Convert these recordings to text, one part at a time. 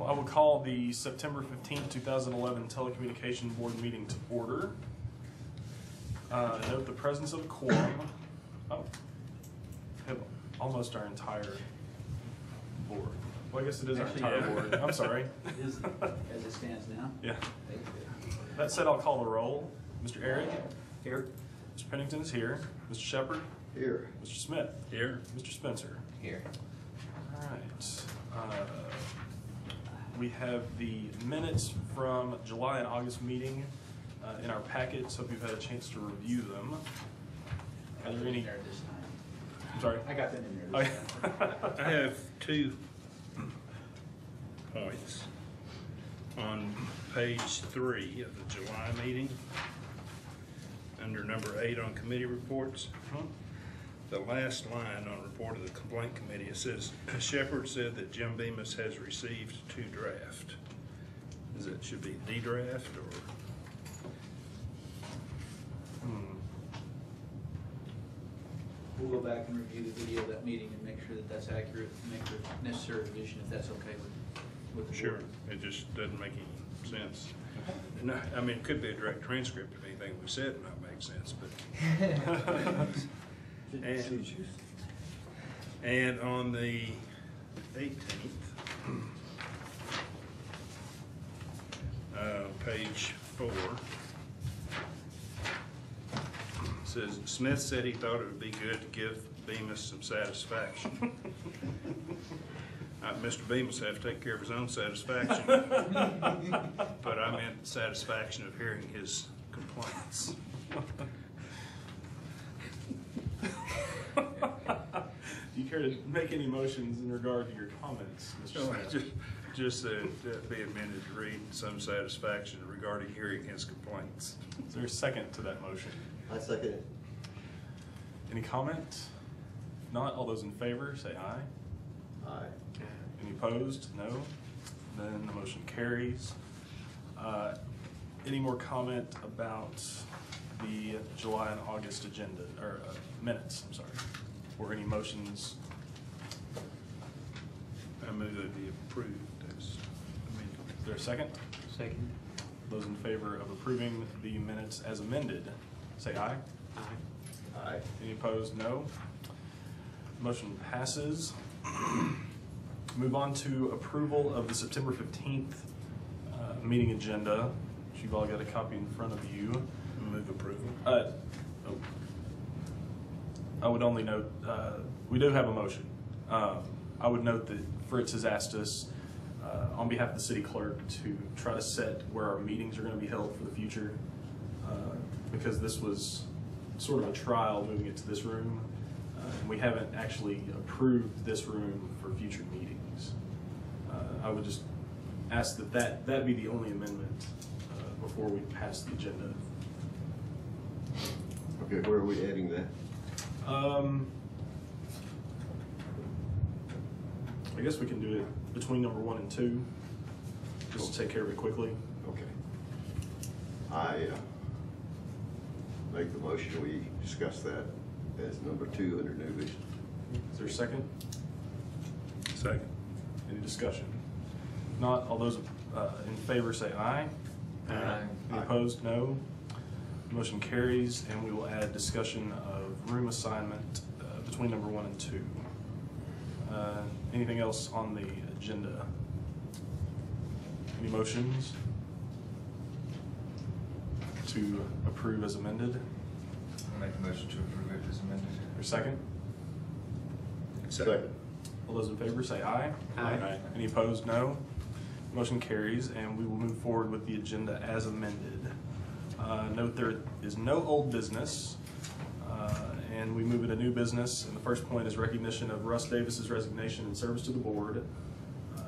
I will call the September 15th, 2011 Telecommunication Board meeting to order. Note the presence of a quorum. Oh, we have almost our entire board. Well, I guess it is our entire board. I'm sorry. It is as it stands now? Yeah. That said, I'll call the roll. Mr. Eric? Here. Mr. Pennington is here. Mr. Shepard? Here. Mr. Smith? Here. Mr. Spencer? Here. All right. We have the minutes from July and August meeting in our packets. Hope you've had a chance to review them. Are there any? There this time. I'm sorry. I got them in there this time. I have 2 points. On page 3 of the July meeting, under number 8 on committee reports, the last line on report of the complaint committee, it says, Shepard said that Jim Bemis has received 2 drafts. Is it should be the draft or? We'll go back and review the video of that meeting and make sure that that's accurate, and make the necessary revision if that's okay with the Sure, board. it just doesn't make any sense. No, I mean, it could be a direct transcript of anything we said and not make sense, but. And on the 18th, page 4, it says, Smith said he thought it would be good to give Bemis some satisfaction. Mr. Bemis have to take care of his own satisfaction, but I meant the satisfaction of hearing his complaints. Do you care to make any motions in regard to your comments, Mr. Smith? Just be amended to read some satisfaction regarding hearing his complaints. Is there a second to that motion? I second it. Any comment? If not, all those in favor say aye. Aye. Any opposed? No. Then the motion carries. Any more comment about the July and August agenda, or minutes, I'm sorry, or any motions? I move that be approved as Is there a second? Second. Those in favor of approving the minutes as amended, say aye. Aye. Aye. Any opposed? No. Motion passes. Move on to approval of the September 15th meeting agenda, which you've all got a copy in front of you. move approval. I would only note, we do have a motion. I would note that Fritz has asked us on behalf of the city clerk to try to set where our meetings are going to be held for the future, because this was sort of a trial moving it to this room. And we haven't actually approved this room for future meetings. I would just ask that be the only amendment before we pass the agenda. Okay, where are we adding that? I guess we can do it between number 1 and 2, just to take care of it quickly. Okay. I make the motion we discuss that as number 2 under new business. Is there a second? Second. Any discussion? If not, all those in favor say aye. Aye. Any opposed? No. Motion carries, and we will add discussion of room assignment between number 1 and 2. Anything else on the agenda? Any motions to approve as amended? I'll make a motion to approve it as amended. Or second? Second. All those in favor say aye. Aye. Any opposed? No. Motion carries, and we will move forward with the agenda as amended. Note there is no old business, and we move into new business. And the first point is recognition of Russ Davis's resignation and service to the board.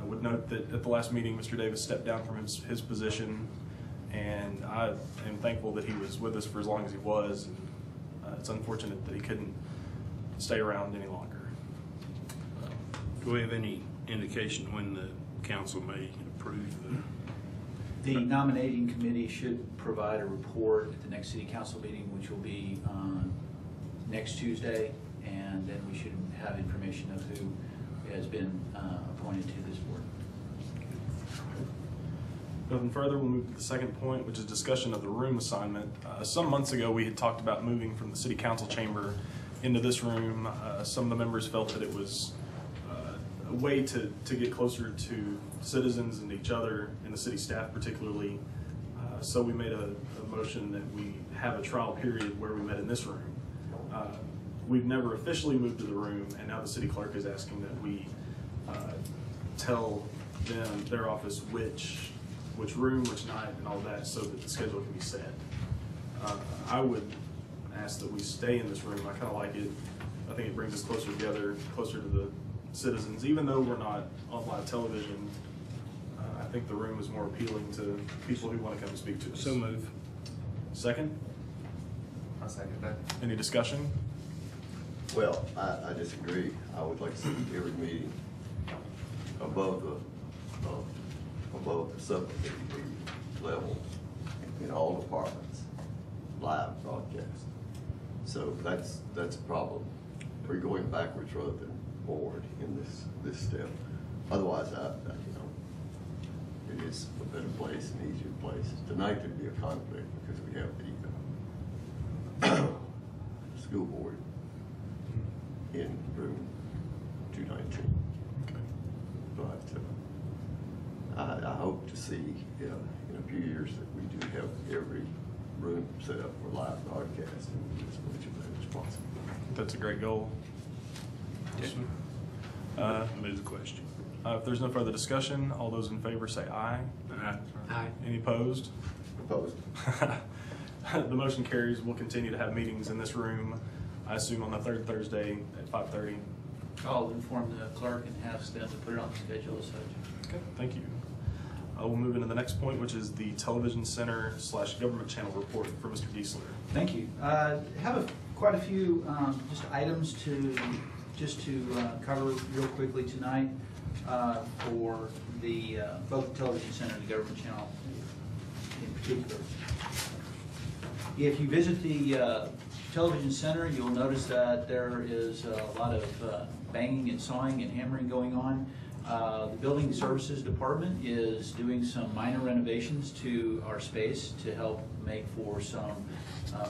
I would note that at the last meeting, Mr. Davis stepped down from his position, and I am thankful that he was with us for as long as he was. And, it's unfortunate that he couldn't stay around any longer. Do we have any indication when the council may approve The nominating committee should provide a report at the next city council meeting, which will be next Tuesday, and then we should have information of who has been appointed to this board. Nothing further, we'll move to the second point, which is discussion of the room assignment. Some months ago, we had talked about moving from the city council chamber into this room. Some of the members felt that it was a way to get closer to citizens and each other and the city staff particularly. So we made a motion that we have a trial period where we met in this room. We've never officially moved to the room, and now the city clerk is asking that we tell them, their office, which room, which night, and all that, so that the schedule can be set. I would ask that we stay in this room. I kind of like it. I think it brings us closer together, closer to the citizens. Even though we're not on live television, I think the room is more appealing to people who want to come and speak to us. So move. Second? I'll second that. Any discussion? Well, I disagree. I would like to see every meeting above the subcommittee level in all departments, live broadcast. So that's a problem. We're going backwards rather than forward in this step. Otherwise, it is a better place, an easier place. Tonight there'd be a conflict because we have the school board in room 219. Okay. But I hope to see in a few years that we do have every room set up for live broadcast and as much of that as possible. That's a great goal. Move the question. If there's no further discussion, all those in favor say aye. Aye. Any opposed? Opposed? The motion carries. We'll continue to have meetings in this room, I assume on the third Thursday at 5:30. I'll inform the clerk and ask them to put it on the schedule as such. Okay, thank you. We'll move into the next point, which is the television center / government channel report for Mr. Giesler. Thank you. Have quite a few just items to cover real quickly tonight for the both the television center and the government channel in particular. If you visit the television center, you'll notice that there is a lot of banging and sawing and hammering going on. The Building Services Department is doing some minor renovations to our space to help make for some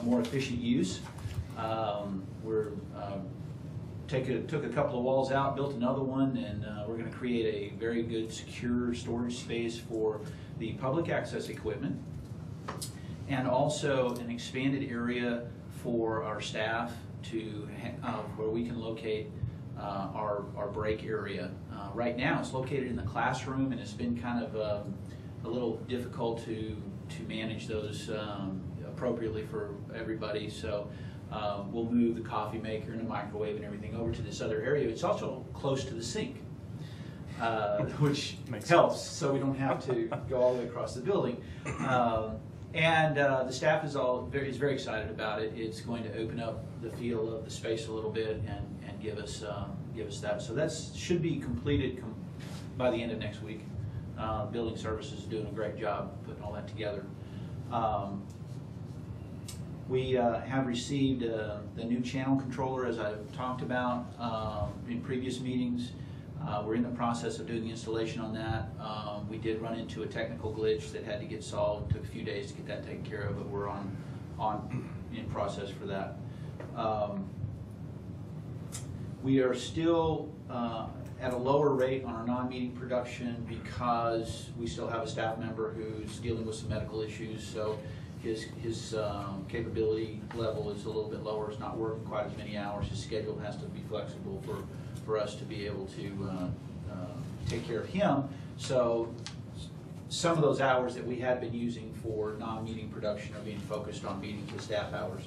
more efficient use. We're took a couple of walls out, built another one, and we're going to create a very good, secure storage space for the public access equipment, and also an expanded area for our staff to where we can locate our break area. Right now, it's located in the classroom, and it's been kind of a little difficult to manage those appropriately for everybody. So we'll move the coffee maker and the microwave and everything over to this other area. It's also close to the sink, which helps, so we don't have to go all the way across the building. And the staff is very excited about it. It's going to open up the feel of the space a little bit and give us that. So that should be completed by the end of next week. Building Services is doing a great job putting all that together. We have received the new channel controller, as I've talked about in previous meetings. We're in the process of doing the installation on that. We did run into a technical glitch that had to get solved. It took a few days to get that taken care of, but we're in process for that. We are still at a lower rate on our non-meeting production because we still have a staff member who's dealing with some medical issues. So his capability level is a little bit lower. It's not working quite as many hours. His schedule has to be flexible for us to be able to take care of him. So some of those hours that we had been using for non-meeting production are being focused on meeting the staff hours,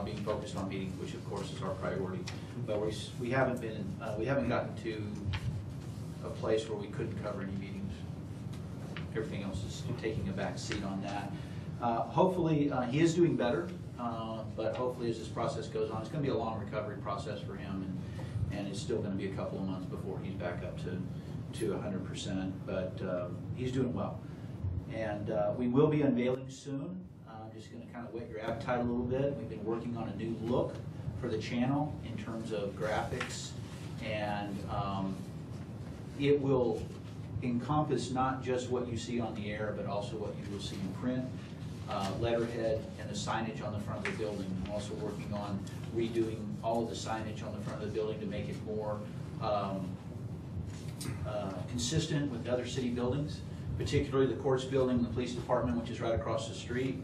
being focused on meetings, which of course is our priority. But we haven't gotten to a place where we couldn't cover any meetings. Everything else is taking a back seat on that. Hopefully, he is doing better, but hopefully as this process goes on, it's going to be a long recovery process for him, and it's still going to be a couple of months before he's back up to 100%, but he's doing well. And we will be unveiling soon. I'm just going to kind of whet your appetite a little bit. We've been working on a new look for the channel in terms of graphics, and it will encompass not just what you see on the air, but also what you will see in print, letterhead, and the signage on the front of the building. I'm also working on redoing all of the signage on the front of the building to make it more consistent with other city buildings, particularly the courts building, the police department, which is right across the street,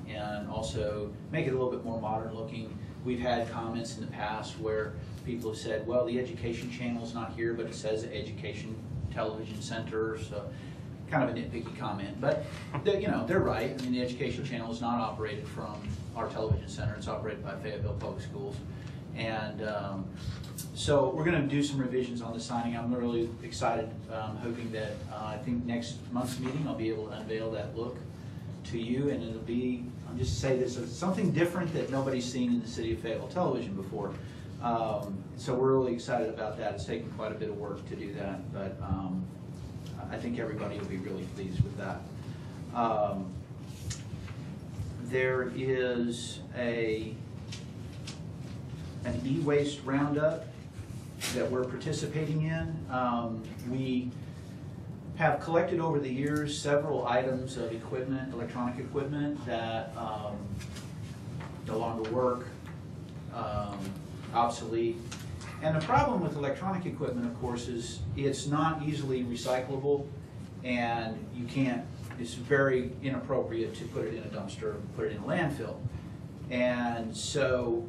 and also make it a little bit more modern looking. We've had comments in the past where people have said, well, the education channel's not here, but it says Education Television Center, so kind of a nitpicky comment, but they're right. I mean, the education channel is not operated from our television center. It's operated by Fayetteville Public Schools. And so we're going to do some revisions on the signing. I'm really excited, hoping that I think next month's meeting I'll be able to unveil that look to you, and it'll be, I'll just say this, it's something different that nobody's seen in the city of Fayetteville television before. So we're really excited about that. It's taken quite a bit of work to do that, but I think everybody will be really pleased with that. There is an e-waste roundup that we're participating in. We have collected over the years several items of equipment, electronic equipment that no longer work, obsolete. And the problem with electronic equipment, of course, is it's not easily recyclable, and you can't, it's very inappropriate to put it in a dumpster, put it in a landfill. And so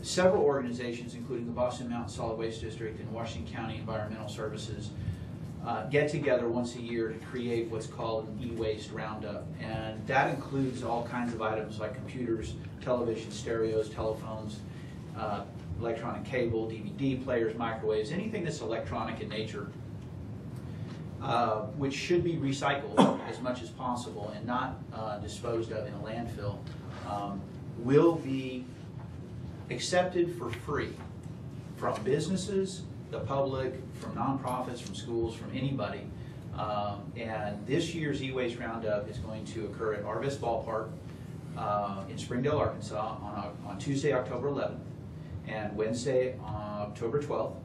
several organizations, including the Boston Mountain Solid Waste District and Washington County Environmental Services, get together once a year to create what's called an e-waste roundup. And that includes all kinds of items like computers, television, stereos, telephones, electronic cable, DVD players, microwaves, anything that's electronic in nature, which should be recycled as much as possible and not disposed of in a landfill, will be accepted for free from businesses, the public, from nonprofits, from schools, from anybody. And this year's e-waste roundup is going to occur at Arvest Ballpark in Springdale, Arkansas on Tuesday, October 11th and Wednesday, October 12th.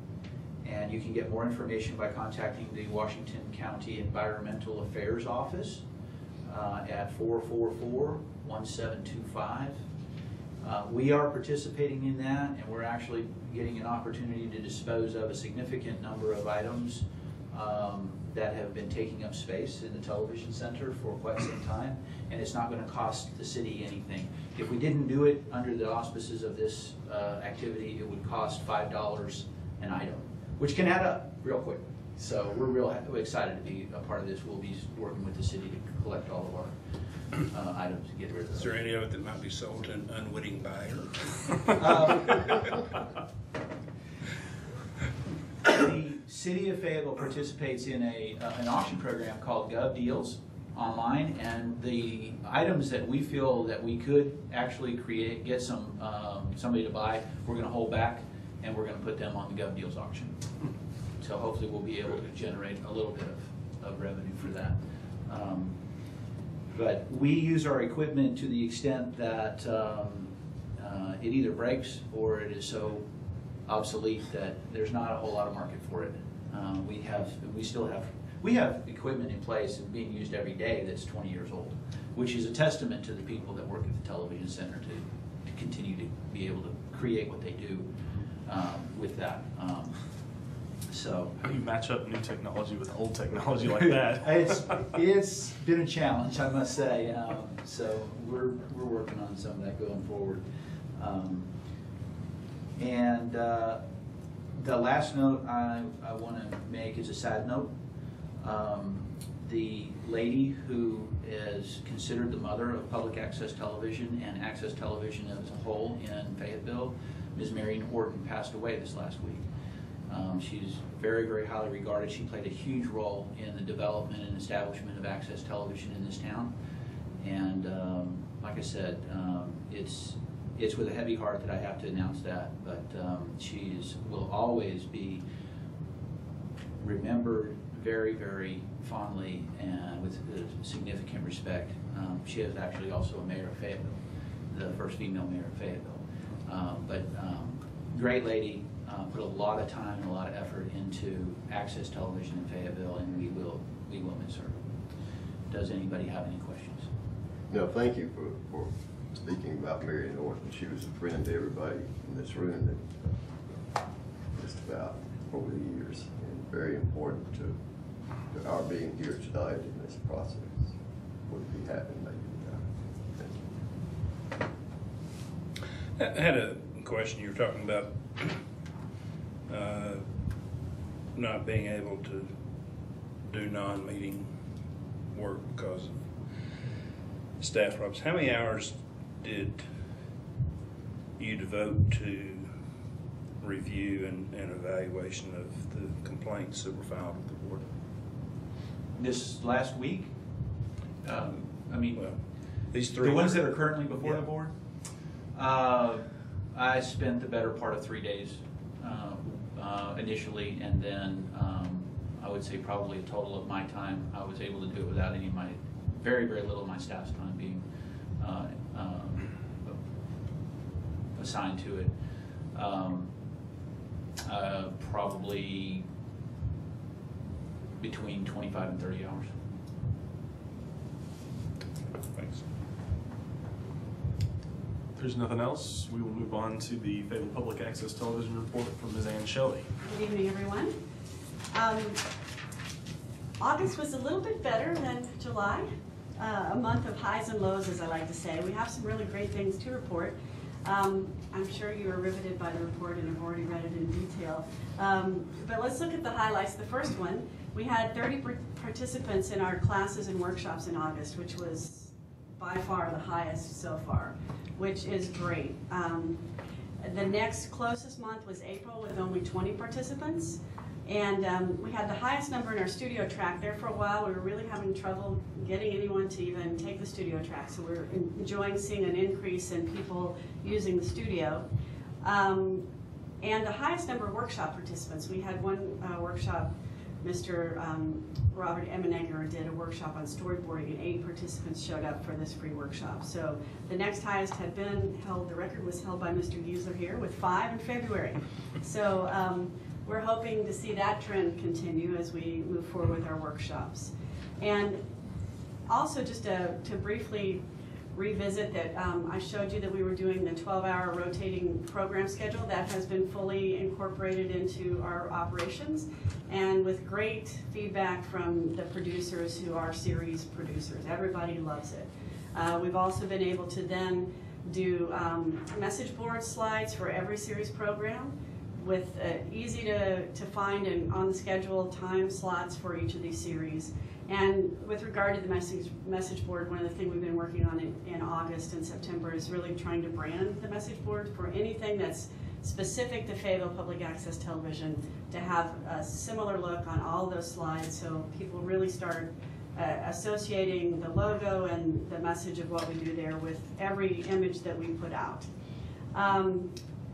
And you can get more information by contacting the Washington County Environmental Affairs Office at 444-1725. We are participating in that, and we're actually getting an opportunity to dispose of a significant number of items that have been taking up space in the television center for quite some time, and it's not going to cost the city anything. If we didn't do it under the auspices of this activity, it would cost $5 an item, which can add up real quick. So we're real excited to be a part of this. We'll be working with the city to collect all of our items and get rid of those. Is there any of it that might be sold to an unwitting buyer? The city of Fayetteville participates in an auction program called Gov Deals online, and the items that we feel that we could actually get somebody to buy, we're going to hold back, and we're going to put them on the Gov Deals auction. So hopefully we'll be able to generate a little bit of revenue for that. But we use our equipment to the extent that it either breaks or it is so obsolete that there's not a whole lot of market for it. We have equipment in place and being used every day that's 20 years old, which is a testament to the people that work at the television center to continue to be able to create what they do with that. So how do you match up new technology with old technology like that? it's been a challenge, I must say. So we're working on some of that going forward. And the last note I want to make is a sad note. The lady who is considered the mother of public access television and access television as a whole in Fayetteville, Ms. Marion Horton, passed away this last week. She's very, very highly regarded. She played a huge role in the development and establishment of access television in this town. And like I said, it's with a heavy heart that I have to announce that, but she will always be remembered very, very fondly and with significant respect. She is actually also a mayor of Fayetteville, the first female mayor of Fayetteville. But great lady, put a lot of time and a lot of effort into access television in Fayetteville, and we will miss her. Does anybody have any questions? No, thank you for speaking about Mary Norton. She was a friend to everybody in this room that just about over the years, and very important to our being here tonight in this process. Would be happy to make it happen. Thank you. I had a question. You were talking about not being able to do non-meeting work because of staff problems. How many hours did you devote to review and evaluation of the complaints that were filed with the board? This last week, I mean, Well, these three. the ones that are currently before the board, I spent the better part of 3 days initially, and then I would say probably a total of my time, I was able to do it without any of my, very, very little of my staff's time being assigned to it. Probably between 25 and 30 hours. Thanks. If there's nothing else, we will move on to the Fayetteville Public Access Television report from Ms. Ann Shelley. Good evening, everyone. August was a little bit better than July, a month of highs and lows, as I like to say. We have some really great things to report. I'm sure you were riveted by the report and have already read it in detail. But let's look at the highlights. The first one, we had 30 participants in our classes and workshops in August, which was by far the highest so far, which is great. The next closest month was April with only 20 participants. And we had the highest number in our studio track. There for a while, we were really having trouble getting anyone to even take the studio track. So we're enjoying seeing an increase in people using the studio. And the highest number of workshop participants. We had one workshop, Mr. Robert Emenegger did a workshop on storyboarding, and 8 participants showed up for this free workshop. So the next highest had been held, the record was held by Mr. Giesler here with 5 in February. So we're hoping to see that trend continue as we move forward with our workshops. And also just to briefly revisit that I showed you that we were doing the 12-hour rotating program schedule. That has been fully incorporated into our operations, and with great feedback from the producers who are series producers. Everybody loves it. We've also been able to then do message board slides for every series program with easy to find and on the schedule time slots for each of these series. And with regard to the message board, one of the things we've been working on in August and September is really trying to brand the message board for anything that's specific to Fayetteville Public Access Television, to have a similar look on all those slides so people really start associating the logo and the message of what we do there with every image that we put out.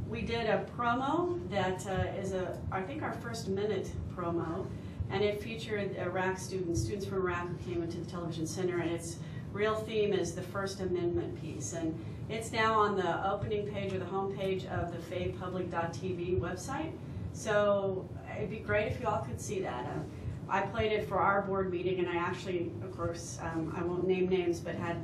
We did a promo that is I think our first minute promo, and it featured Iraq students from Iraq who came into the television center, and its real theme is the First Amendment piece. And it's now on the opening page or the home page of the fayepublic.tv website. So it'd be great if you all could see that. I played it for our board meeting, and I actually, of course, I won't name names, but had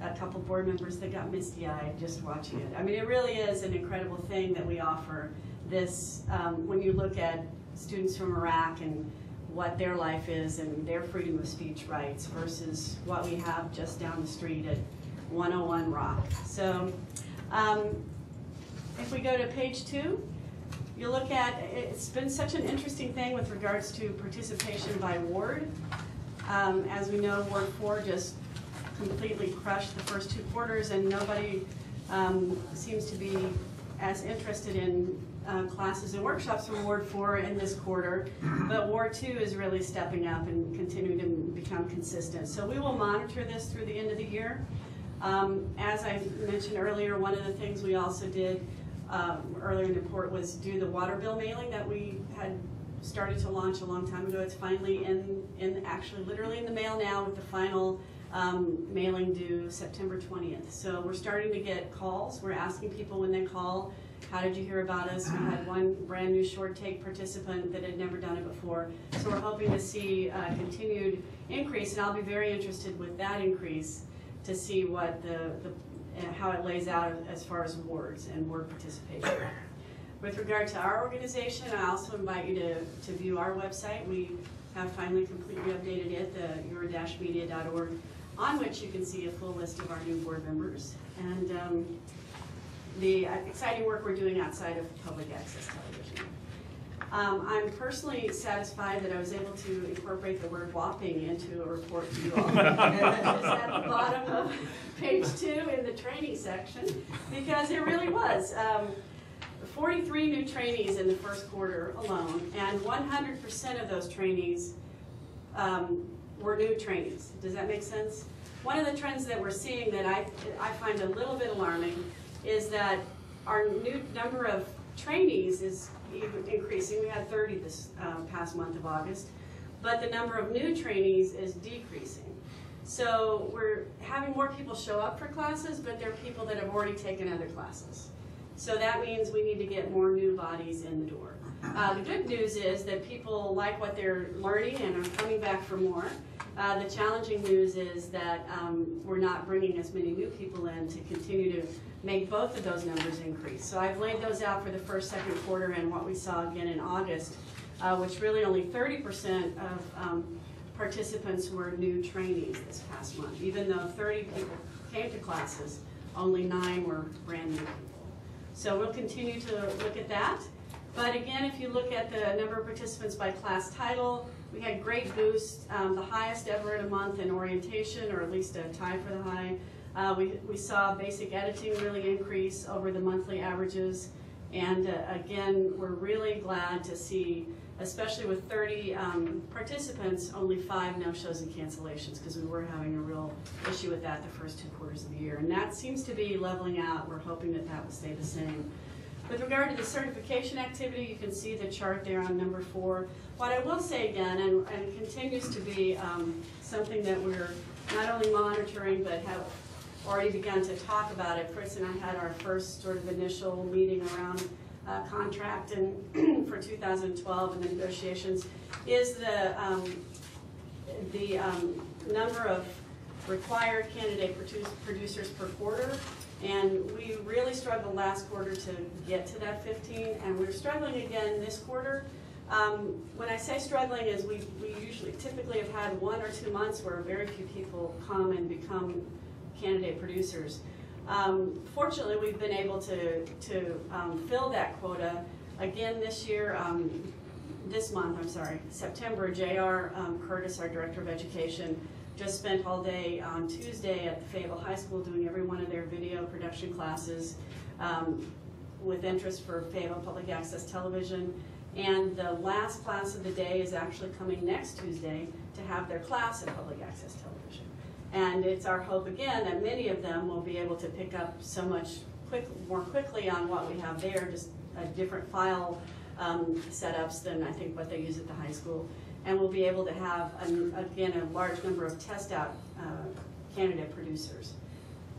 a couple board members that got misty-eyed just watching it. I mean, it really is an incredible thing that we offer this, when you look at students from Iraq and what their life is and their freedom of speech rights versus what we have just down the street at 101 Rock. So if we go to page 2, you look at, it's been such an interesting thing with regards to participation by ward. As we know, Ward 4 just completely crushed the first 2 quarters, and nobody seems to be as interested in classes and workshops from Ward 4 in this quarter, but Ward 2 is really stepping up and continuing to become consistent. So we will monitor this through the end of the year. As I mentioned earlier, one of the things we also did earlier in the report was do the water bill mailing that we had started to launch a long time ago. It's finally actually literally in the mail now, with the final mailing due September 20th. So we're starting to get calls. We're asking people when they call how did you hear about us? We had one brand new short take participant that had never done it before. So we're hoping to see a continued increase, and I'll be very interested with that increase to see what how it lays out as far as awards and award participation. With regard to our organization, I also invite you to view our website. We have finally completely updated it, the your-media.org, on which you can see a full list of our new board members and the exciting work we're doing outside of public access television. I'm personally satisfied that I was able to incorporate the word whopping into a report to you all. It's at the bottom of page 2 in the training section, because it really was. 43 new trainees in the first quarter alone, and 100% of those trainees were new trainees. Does that make sense? One of the trends that we're seeing that I find a little bit alarming is that our new number of trainees is increasing. We had 30 this past month of August, but the number of new trainees is decreasing. So we're having more people show up for classes, but they're people that have already taken other classes. So that means we need to get more new bodies in the door. The good news is that people like what they're learning and are coming back for more. The challenging news is that we're not bringing as many new people in to continue to make both of those numbers increase. So I've laid those out for the first, second quarter and what we saw again in August, which really only 30% of participants were new trainees this past month. Even though 30 people came to classes, only 9 were brand new people. So we'll continue to look at that. But again, if you look at the number of participants by class title, we had great boosts, the highest ever in a month in orientation, or at least a tie for the high. We saw basic editing really increase over the monthly averages. And again, we're really glad to see, especially with 30 participants, only 5 no-shows and cancellations, because we were having a real issue with that the first 2 quarters of the year. And that seems to be leveling out. We're hoping that that will stay the same. With regard to the certification activity, you can see the chart there on number 4. What I will say again, and it continues to be something that we're not only monitoring, but have already begun to talk about it. Fritz and I had our first sort of initial meeting around contract and for 2012 and the negotiations, is the number of required candidate producers per quarter. And we really struggled last quarter to get to that 15, and we're struggling again this quarter. When I say struggling, is we typically have had 1 or 2 months where very few people come and become candidate producers. Fortunately, we've been able to fill that quota again this year. This month, I'm sorry, September. J.R. Curtis, our Director of Education, just spent all day on Tuesday at the Fayetteville High School doing every one of their video production classes with interest for Fayetteville Public Access Television. And the last class of the day is actually coming next Tuesday to have their class at Public Access Television. And it's our hope again that many of them will be able to pick up so much more quickly on what we have there, just a different file setups than I think what they use at the high school. And we'll be able to have, again, a large number of test-out candidate producers.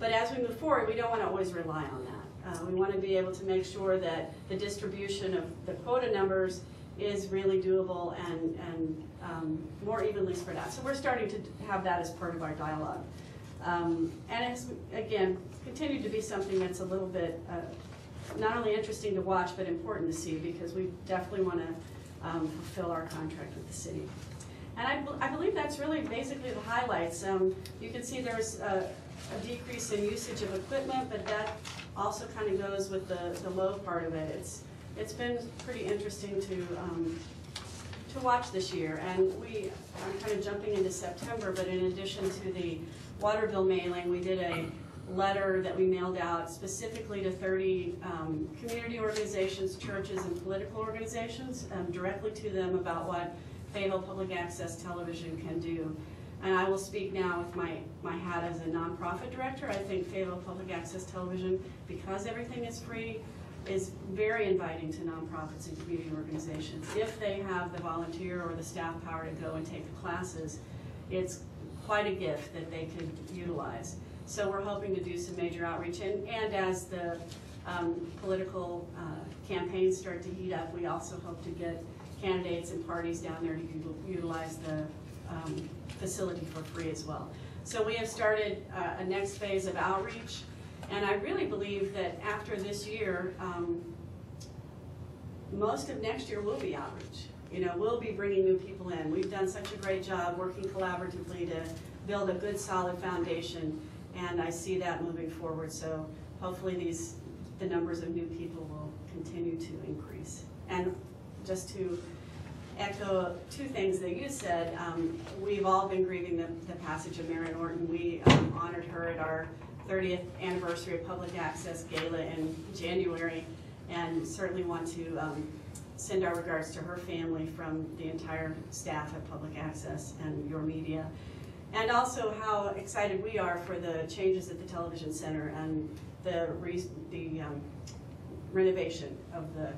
But as we move forward, we don't want to always rely on that. We want to be able to make sure that the distribution of the quota numbers is really doable and more evenly spread out. So we're starting to have that as part of our dialogue. And it's, again, continued to be something that's a little bit not only interesting to watch, but important to see, because we definitely want to fulfill our contract with the city. And I believe that's really basically the highlights. You can see there's a decrease in usage of equipment, but that also kind of goes with the low part of it. It's been pretty interesting to watch this year. And I'm kind of jumping into September, but in addition to the water bill mailing, we did a letter that we mailed out specifically to 30 community organizations, churches, and political organizations, directly to them about what Fayetteville Public Access Television can do. And I will speak now with my hat as a nonprofit director. I think Fayetteville Public Access Television, because everything is free, is very inviting to nonprofits and community organizations. If they have the volunteer or the staff power to go and take the classes, it's quite a gift that they could utilize. So we're hoping to do some major outreach. And as the political campaigns start to heat up, we also hope to get candidates and parties down there to utilize the facility for free as well. So we have started a next phase of outreach, and I really believe that after this year, most of next year will be outreach. You know, we'll be bringing new people in. We've done such a great job working collaboratively to build a good, solid foundation, and I see that moving forward. So hopefully the numbers of new people will continue to increase. And just to echo two things that you said, we've all been grieving the passage of Mary Norton. We honored her at our 30th anniversary of Public Access Gala in January, and certainly want to send our regards to her family from the entire staff at Public Access and your media. And also how excited we are for the changes at the Television Center and the renovation of the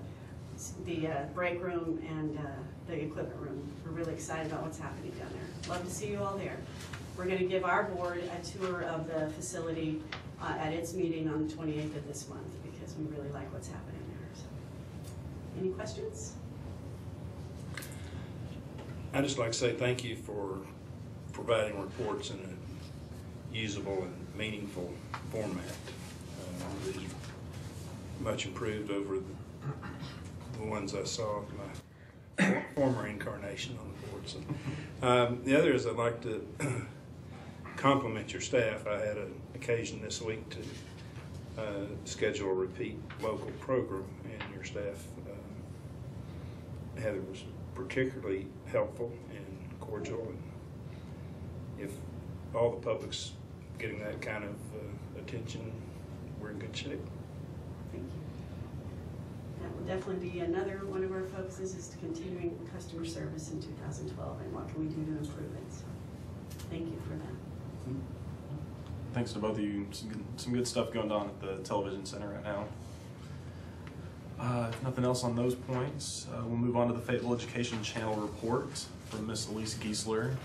break room and the equipment room. We're really excited about what's happening down there. Love to see you all there. We're going to give our board a tour of the facility at its meeting on the 28th of this month, because we really like what's happening there. So, any questions? I'd just like to say thank you for providing reports in a usable and meaningful format. These are much improved over the ones I saw in my former incarnation on the board. So, the other is I'd like to compliment your staff. I had an occasion this week to schedule a repeat local program, and your staff, Heather, was particularly helpful and cordial. And if all the public's getting that kind of attention, we're in good shape. Thank you. That will definitely be another one of our focuses, is continuing customer service in 2012 and what can we do to improve it. So thank you for that. Thanks to both of you. Some good stuff going on at the Television Center right now. If nothing else on those points, we'll move on to the Fayetteville Education Channel report from Miss Elise Giesler.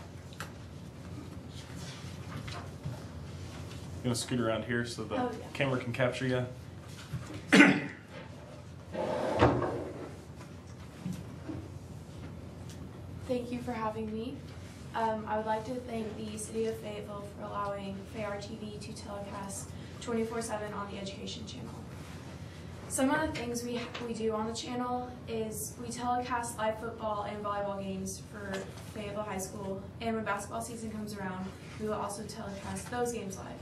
Gonna scoot around here so the camera can capture you. Thank you for having me. I would like to thank the City of Fayetteville for allowing FAYR TV to telecast 24/7 on the Education Channel. Some of the things we do on the channel is we telecast live football and volleyball games for Fayetteville High School, and when basketball season comes around, we will also telecast those games live.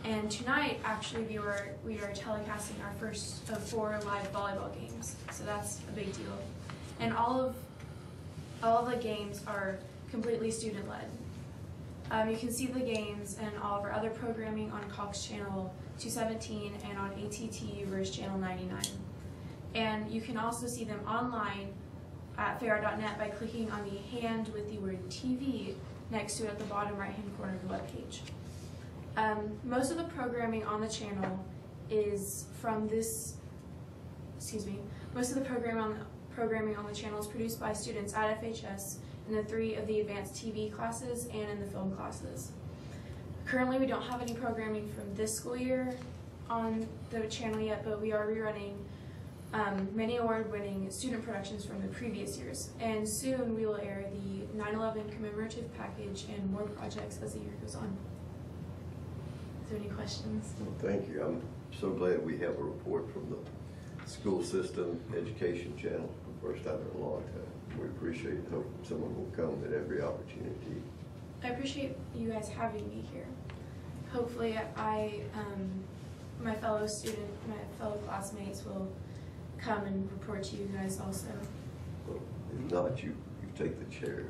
And tonight, actually, we are telecasting our first of 4 live volleyball games, so that's a big deal. And all of the games are completely student-led. You can see the games and all of our other programming on Cox Channel 217 and on ATT Verse Channel 99. And you can also see them online at FAYR.net by clicking on the hand with the word TV next to it at the bottom right-hand corner of the webpage. Most of the programming on the channel is from this, most of the programming on the channel is produced by students at FHS in the 3 of the advanced TV classes and in the film classes. Currently, we don't have any programming from this school year on the channel yet, but we are rerunning many award-winning student productions from the previous years. And soon we will air the 9/11 commemorative package and more projects as the year goes on. Is there any questions? Well, thank you. I'm so glad we have a report from the school system education channel for the first time in a long time. We appreciate it. Hope someone will come at every opportunity. I appreciate you guys having me here. Hopefully my fellow classmates will come and report to you guys also. Well, if not, you take the chair.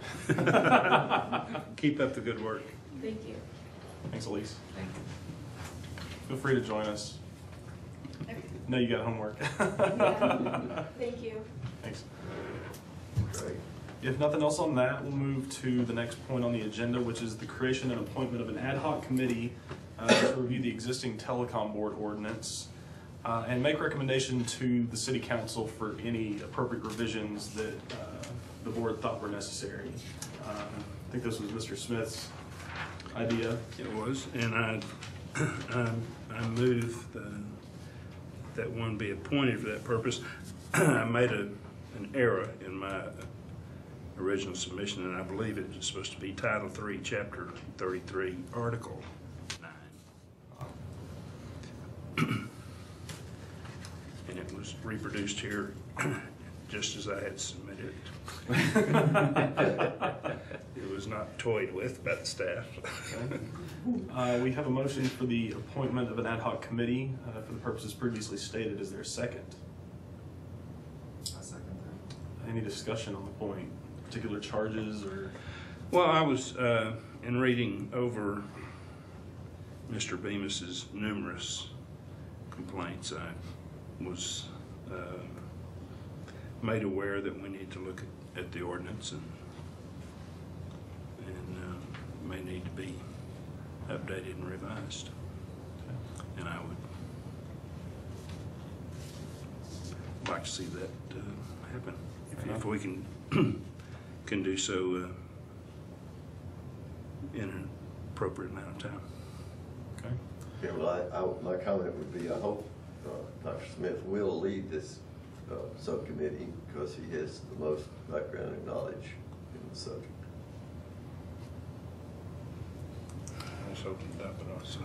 Keep up the good work. Thank you. Thanks, Elise. Thank you. Feel free to join us. No, you got homework. Yeah. Thank you. Thanks. Great. If nothing else on that, we'll move to the next point on the agenda, which is the creation and appointment of an ad hoc committee to review the existing telecom board ordinance and make recommendation to the city council for any appropriate revisions that the board thought were necessary. I think this was Mr. Smith's idea. It was, and I move that one be appointed for that purpose. I made an error in my original submission, and I believe it was supposed to be Title III, Chapter 33, Article 9. And it was reproduced here just as I had submitted it. It was not toyed with by the staff. We have a motion for the appointment of an ad hoc committee for the purposes previously stated. Is there a second? I second that. Any discussion on the point? Particular charges or? Well, I was, in reading over Mr. Bemis's numerous complaints, I was made aware that we need to look at the ordinance and may need to be updated and revised. And I would like to see that happen if we can do so in an appropriate amount of time. Okay. Yeah, well, my comment would be, I hope Dr. Smith will lead this subcommittee because he has the most background and knowledge in the subject. I was hoping that would also.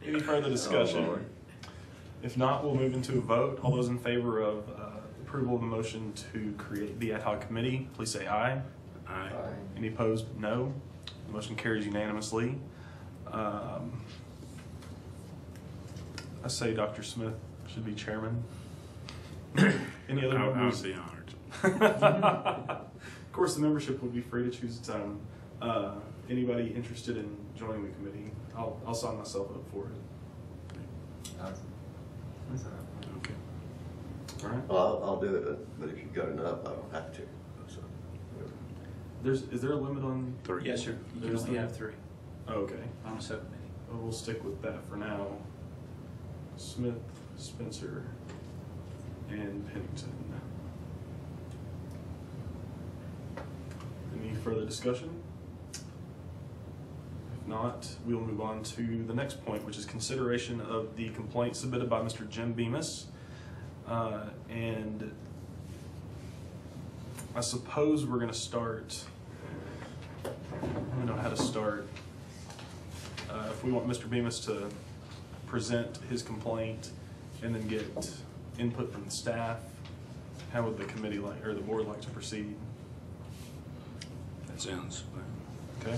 Any further discussion? Oh, Lord. If not, we'll move into a vote. All those in favor of approval of the motion to create the ad hoc committee, please say aye. Aye. Any opposed? No. The motion carries unanimously. I say Dr. Smith should be chairman. Any other I members? would be honored. Of course, the membership would be free to choose its own. Anybody interested in joining the committee, I'll sign myself up for it. Okay. All right. Well, I'll do it, but if you've got enough, I don't have to. So, Is there a limit on? 3. Yes, sir. You can There's only the- have 3 Oh, okay. on a subcommittee. Well, we'll stick with that for now. Smith, Spencer, and Pennington. Any further discussion? If not, we'll move on to the next point, which is consideration of the complaint submitted by Mr. Jim Bemis. And I suppose we're going to start, I don't know how to start. If we want Mr. Bemis to present his complaint and then get input from the staff, how would the committee like, or the board like to proceed? That sounds Okay.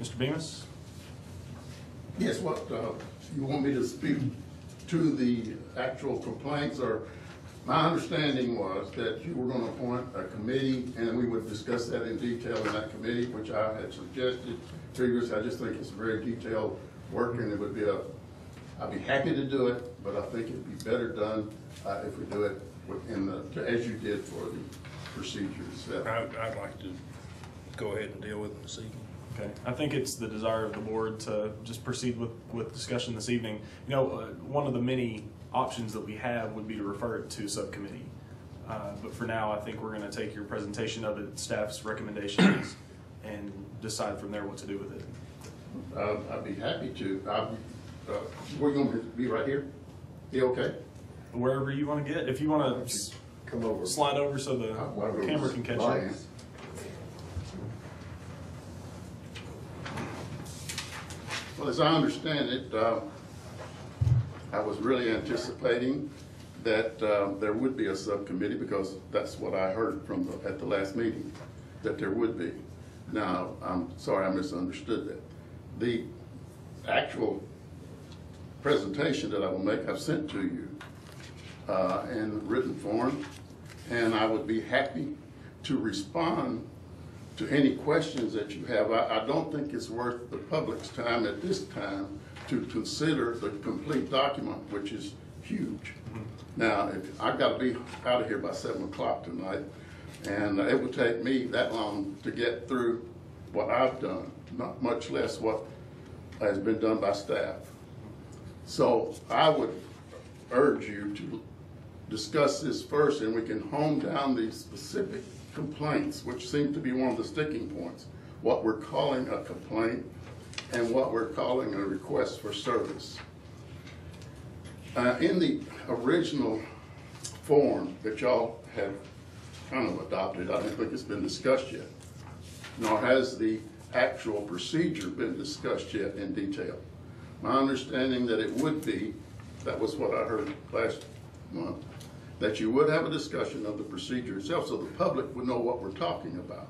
Mr. Bemis? Yes, what, you want me to speak to the actual complaints, or my understanding was that you were gonna appoint a committee and we would discuss that in detail in that committee, which I had suggested previously. I just think it's very detailed work and it would be I'd be happy to do it, but I think it'd be better done if we do it within as you did for the procedures. I'd like to go ahead and deal with it this evening. Okay. I think it's the desire of the board to just proceed with discussion this evening. You know, one of the many options that we have would be to refer it to subcommittee. But for now, I think we're going to take your presentation of it, staff's recommendations, and decide from there what to do with it. I'd be happy to. Where you going to be, right here? Be okay? Wherever you want to get. If you want to come over. slide over so the camera can catch you. Nice. Well, as I understand it, I was really anticipating that there would be a subcommittee because that's what I heard from at the last meeting, that there would be. Now, I'm sorry I misunderstood that. The actual presentation that I will make, I've sent to you in written form, and I would be happy to respond to any questions that you have. I don't think it's worth the public's time at this time to consider the complete document, which is huge. Now, I've got to be out of here by 7 o'clock tonight, and it would take me that long to get through what I've done, not much less what has been done by staff. So I would urge you to discuss this first, and we can hone down these specific complaints, which seem to be one of the sticking points. What we're calling a complaint and what we're calling a request for service. In the original form that y'all had kind of adopted, I don't think it's been discussed yet, nor has the actual procedure been discussed yet in detail. My understanding that it would be, that was what I heard last month, that you would have a discussion of the procedure itself so the public would know what we're talking about.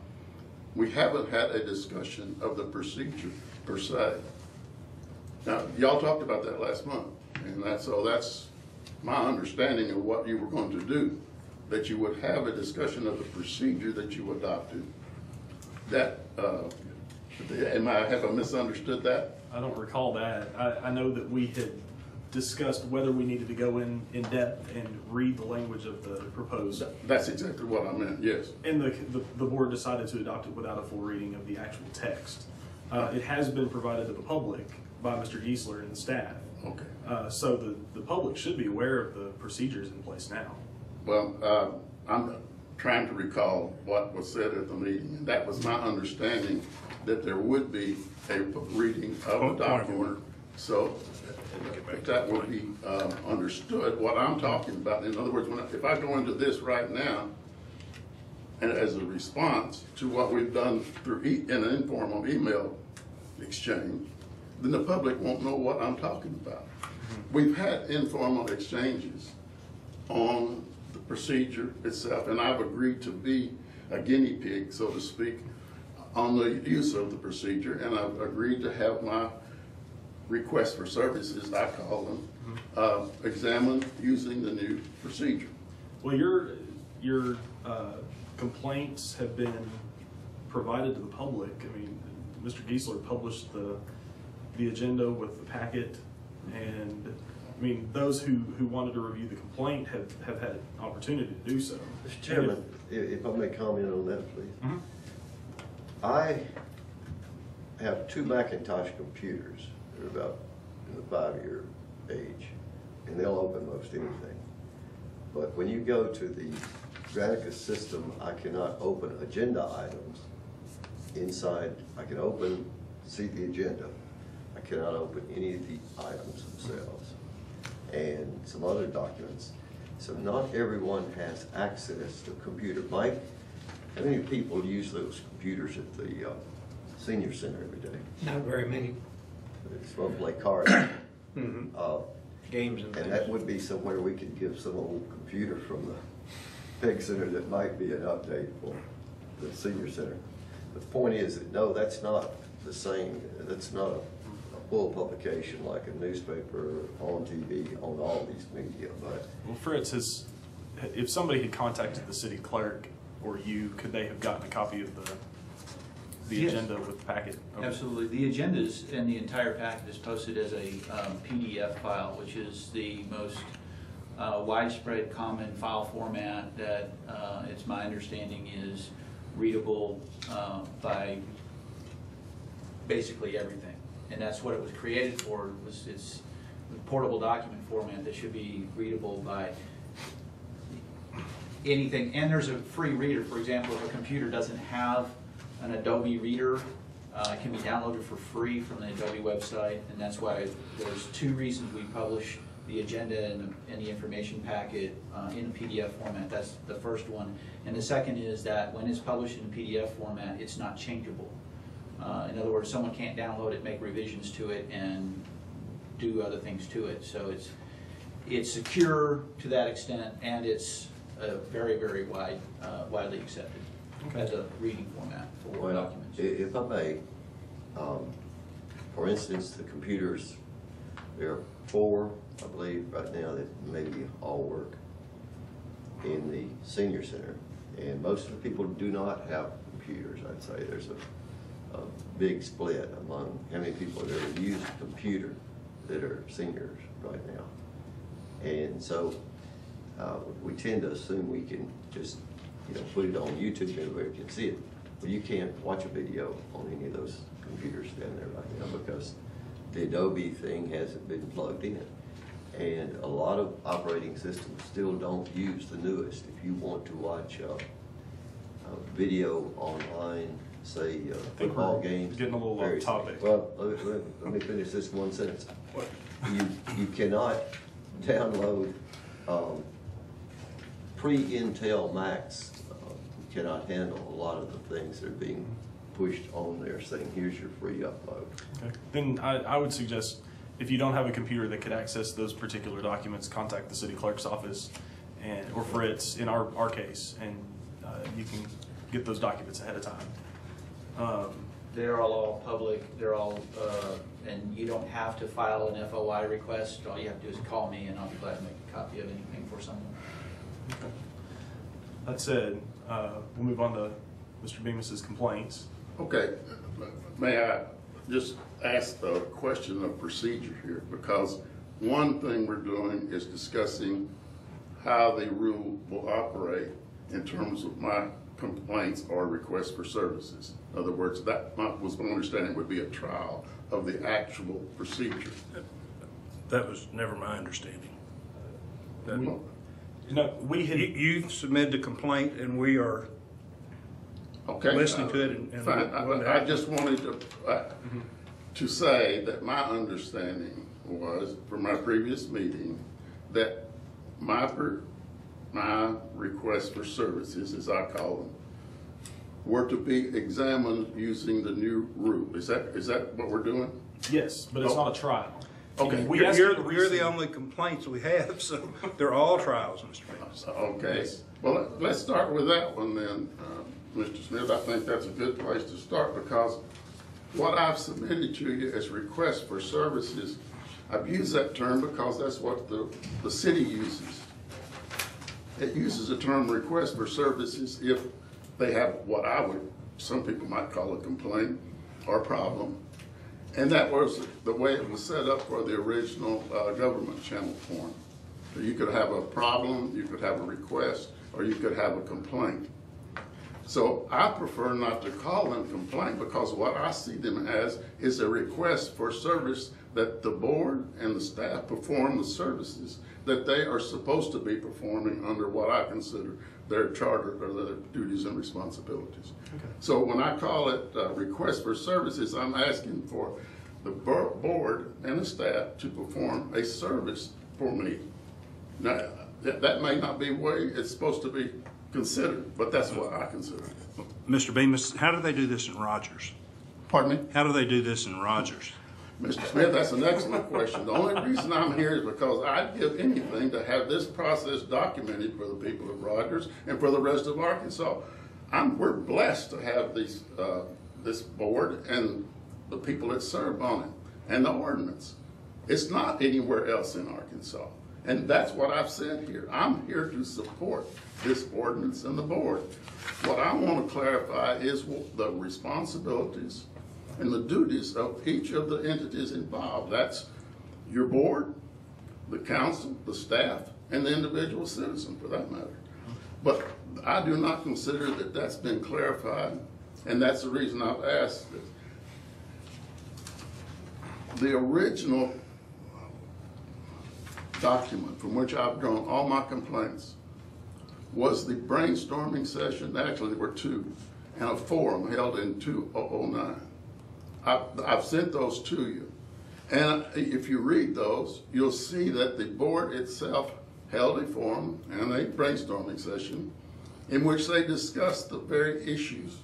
We haven't had a discussion of the procedure per se. Now, y'all talked about that last month, and that's my understanding of what you were going to do, that you would have a discussion of the procedure that you adopted. That, have I misunderstood that? I don't recall that. I know that we had discussed whether we needed to go in depth and read the language of the proposed. That's exactly what I meant, yes. And the board decided to adopt it without a full reading of the actual text. It has been provided to the public by Mr. Giesler and the staff. Okay. So the public should be aware of the procedures in place now. Well, I'm trying to recall what was said at the meeting, and that was my understanding that there would be a reading of the document. So if that would be understood, what I'm talking about, in other words, if I go into this right now, and as a response to what we've done through in an informal email exchange, then the public won't know what I'm talking about. We've had informal exchanges on the procedure itself, and I've agreed to be a guinea pig, so to speak, on the use of the procedure, and I've agreed to have my requests for services, I call them, examined using the new procedure. Well, your complaints have been provided to the public. I mean, Mr. Giesler published the agenda with the packet, and I mean, those who wanted to review the complaint have had opportunity to do so. Mr. Chairman, if I may comment on that, please. Mm-hmm. I have 2 Macintosh computers that are about in the 5-year age, and they'll open most anything. But when you go to the Granicus system, I cannot open agenda items inside. I can see the agenda. I cannot open any of the items themselves and some other documents. So not everyone has access to a computer. Mike, how many people use those computers at the senior center every day? Not very many. They just want to play cards. Games and things. And that would be somewhere we could give some old computer from the Peg Center that might be an update for the senior center. But the point is that no, that's not the same. That's not a full publication like a newspaper on TV on all these media. But Well, Fritz, if somebody had contacted the city clerk or you, could they have gotten a copy of the Yes. agenda with the packet? Okay. Absolutely. The agendas and the entire packet is posted as a PDF file, which is the most widespread common file format that it's my understanding is readable by basically everything. And that's what it was created for. It's a portable document format that should be readable by anything. And there's a free reader. For example, if a computer doesn't have an Adobe reader, it can be downloaded for free from the Adobe website, and that's why there's 2 reasons we publish the agenda and the information packet in a PDF format. That's the first one. And the second is that when it's published in a PDF format, it's not changeable. In other words, someone can't download it, make revisions to it, and do other things to it. So it's secure to that extent, and it's very, very widely accepted as a reading format for documents. if I may, for instance, the computers, there are 4, I believe, right now that maybe all work in the senior center. And most of the people do not have computers. I'd say there's a big split among how many people have ever used a computer that are seniors right now. And so we tend to assume we can just put it on YouTube and everybody can see it. But you can't watch a video on any of those computers down there right now because the Adobe thing hasn't been plugged in. And a lot of operating systems still don't use the newest. If you want to watch a video online, say football games. Getting a little off topic. Well, let me finish this one sentence. You cannot download pre-Intel Macs cannot handle a lot of the things that are being pushed on there, saying, here's your free upload. Okay. Then I would suggest, if you don't have a computer that could access those particular documents, contact the city clerk's office, or Fritz in our case, and you can get those documents ahead of time. They're all public, they're all, and you don't have to file an FOI request. All you have to do is call me and I'll be glad to make a copy of anything for someone. Okay. That said, we'll move on to Mr. Bemis's complaints. Okay, may I just ask a question of procedure here? Because one thing we're doing is discussing how the rule will operate in terms of my complaints or requests for services. In other words, that was my understanding would be a trial of the actual procedure. That was never my understanding. You submitted a complaint and we are listening to it. And fine. I just wanted to say that my understanding was from my previous meeting that my requests for services, as I call them, were to be examined using the new rule. Is that what we're doing? Yes, but it's not a trial. Okay. You're the only complaints we have, so they're all trials, Mr. Bemis. Okay. Yes. Well, let's start with that one then, Mr. Smith. I think that's a good place to start because what I've submitted to you as requests for services, I've used that term because that's what the city uses. It uses the term request for services if they have what some people might call a complaint or problem. And that was the way it was set up for the original government channel form. So you could have a problem, you could have a request, or you could have a complaint. So I prefer not to call them complaint because what I see them as is a request for service that the board and the staff perform the services that they are supposed to be performing under what I consider their charter or their duties and responsibilities. Okay. So when I call it request for services, I'm asking for the board and the staff to perform a service for me. Now, that may not be the way it's supposed to be considered, but that's what I consider. Mr. Bemis, how do they do this in Rogers? Pardon me? How do they do this in Rogers? Mr. Smith, that's an excellent question. The only reason I'm here is because I'd give anything to have this process documented for the people of Rogers and for the rest of Arkansas. We're blessed to have this board and the people that serve on it and the ordinance. It's not anywhere else in Arkansas. And that's what I've said here. I'm here to support this ordinance and the board. What I want to clarify is the responsibilities and the duties of each of the entities involved. That's your board, the council, the staff, and the individual citizen for that matter. But I do not consider that that's been clarified, and that's the reason I've asked this. The original document from which I've drawn all my complaints was the brainstorming session. Actually, there were two, and a forum held in 2009. I've sent those to you. And if you read those, you'll see that the board itself held a forum and a brainstorming session in which they discussed the very issues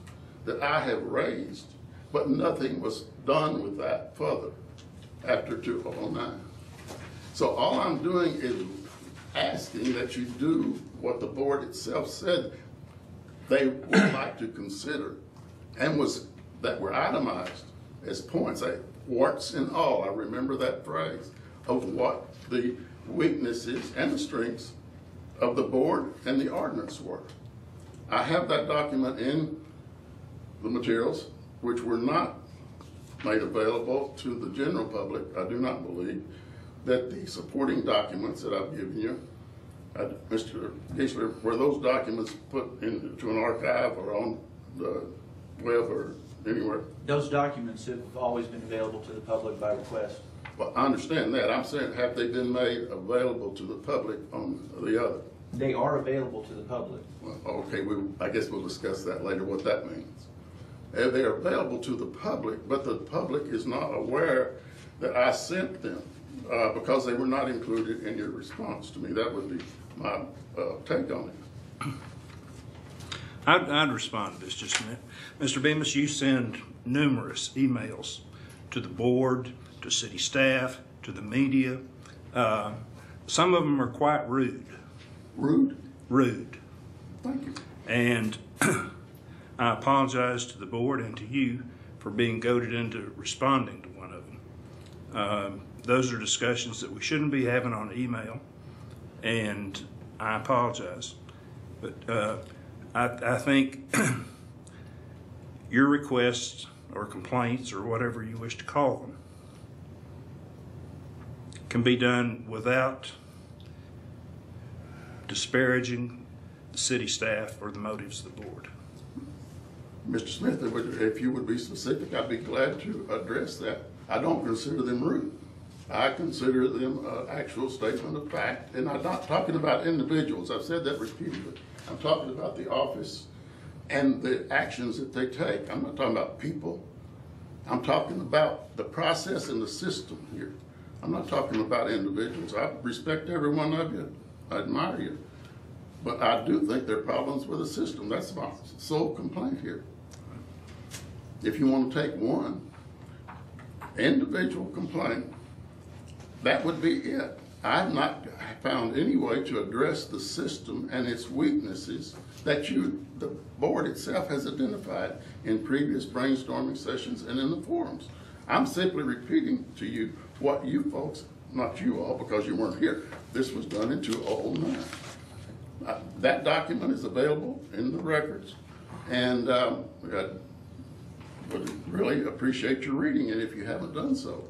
that I have raised, but nothing was done with that further after 2009. So all I'm doing is asking that you do what the board itself said they would like to consider and that were itemized as points, warts and all, I remember that phrase, of what the weaknesses and the strengths of the board and the ordinance were. I have that document in the materials, which were not made available to the general public. I do not believe that the supporting documents that I've given you, Mr. Geisler, were those documents put into an archive or on the web or anywhere? Those documents have always been available to the public by request. Well, I understand that. I'm saying, have they been made available to the public on the other? They are available to the public. Well, okay, I guess we'll discuss that later, what that means. They are available to the public, but the public is not aware that I sent them because they were not included in your response to me. That would be my take on it. I'd respond to this just a minute. Mr. Bemis, you send numerous emails to the board, to city staff, to the media. Some of them are quite rude. Rude? Rude. Thank you. And I apologize to the board and to you for being goaded into responding to one of them. Those are discussions that we shouldn't be having on email, and I apologize. But I think your requests or complaints or whatever you wish to call them can be done without disparaging the city staff or the motives of the board. Mr. Smith, if you would be specific, I'd be glad to address that. I don't consider them rude. I consider them an actual statement of fact, and I'm not talking about individuals. I've said that repeatedly. I'm talking about the office and the actions that they take. I'm not talking about people. I'm talking about the process and the system here. I'm not talking about individuals. I respect every one of you. I admire you. But I do think there are problems with the system. That's my sole complaint here. If you want to take one individual complaint, that would be it. I've not found any way to address the system and its weaknesses that the board itself has identified in previous brainstorming sessions and in the forums. I'm simply repeating to you what you folks, not you all because you weren't here, this was done in 2009. That document is available in the records, and I would really appreciate your reading it if you haven't done so.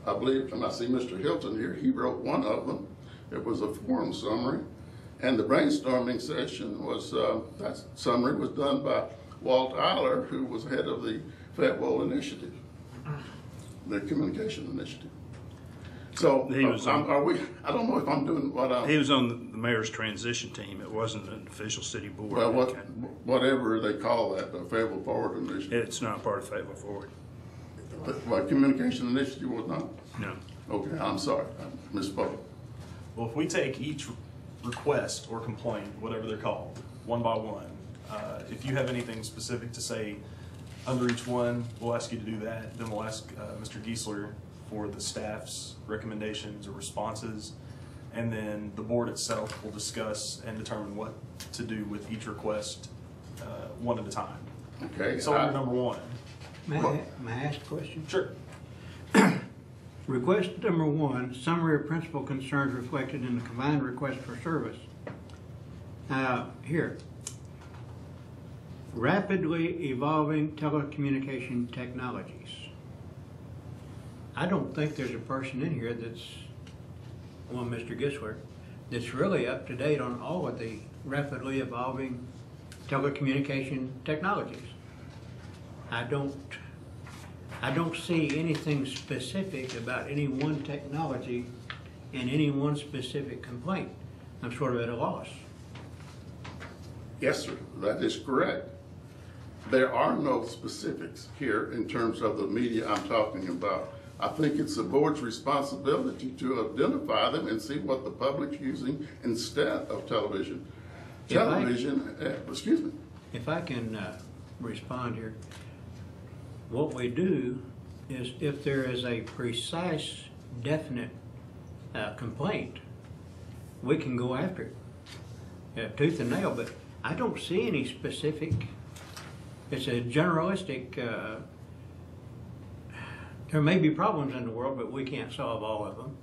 I believe, and I see Mr. Hilton here, he wrote one of them. It was a forum summary, and the brainstorming session was, that summary was done by Walt Eiler, who was head of the Fayetteville initiative, the communication initiative. So, He was I don't know if I'm doing what I'm... He was on the mayor's transition team. It wasn't an official city board. Well, whatever they call that, the Fayetteville Forward Initiative. It's not part of Fayetteville Forward. What, communication initiative was not? No. Okay, I'm sorry, I misspoke. Well, if we take each request or complaint, whatever they're called, one by one, if you have anything specific to say under each one, we'll ask you to do that. Then we'll ask Mr. Giesler for the staff's recommendations or responses, and then the board itself will discuss and determine what to do with each request one at a time. Okay. So under number one. May I ask a question? Sure. Request number one, summary of principal concerns reflected in the combined request for service. Here, rapidly evolving telecommunication technologies. I don't think there's a person in here that's, well, Mr. Gisler, that's really up to date on all of the rapidly evolving telecommunication technologies. I don't see anything specific about any one technology in any one specific complaint. I'm sort of at a loss. Yes, sir, that is correct. There are no specifics here in terms of the media I'm talking about. I think it's the board's responsibility to identify them and see what the public's using instead of television. Excuse me. If I can respond here, what we do is if there is a precise, definite complaint, we can go after it, tooth and nail, but I don't see any specific, it's a generalistic, there may be problems in the world, but we can't solve all of them.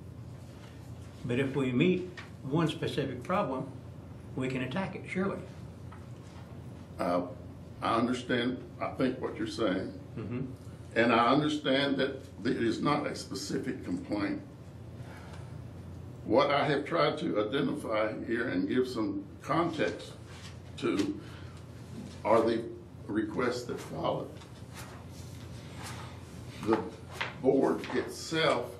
But if we meet one specific problem, we can attack it, surely. I understand, I think what you're saying. Mm-hmm. And I understand that it is not a specific complaint. What I have tried to identify here and give some context to are the requests that followed. The board itself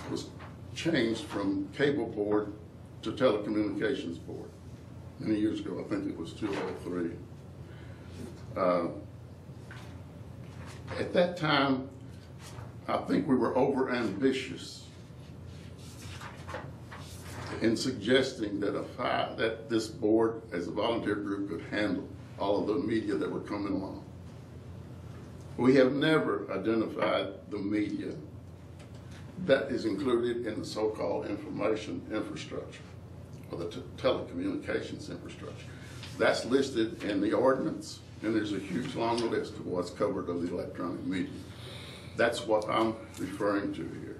was changed from cable board to telecommunications board many years ago. I think it was 2003. At that time, I think we were over-ambitious in suggesting that this board, as a volunteer group, could handle all of the media that were coming along. We have never identified the media that is included in the so-called information infrastructure, or the telecommunications infrastructure. That's listed in the ordinance, and there's a huge long list of what's covered of the electronic media. That's what I'm referring to here.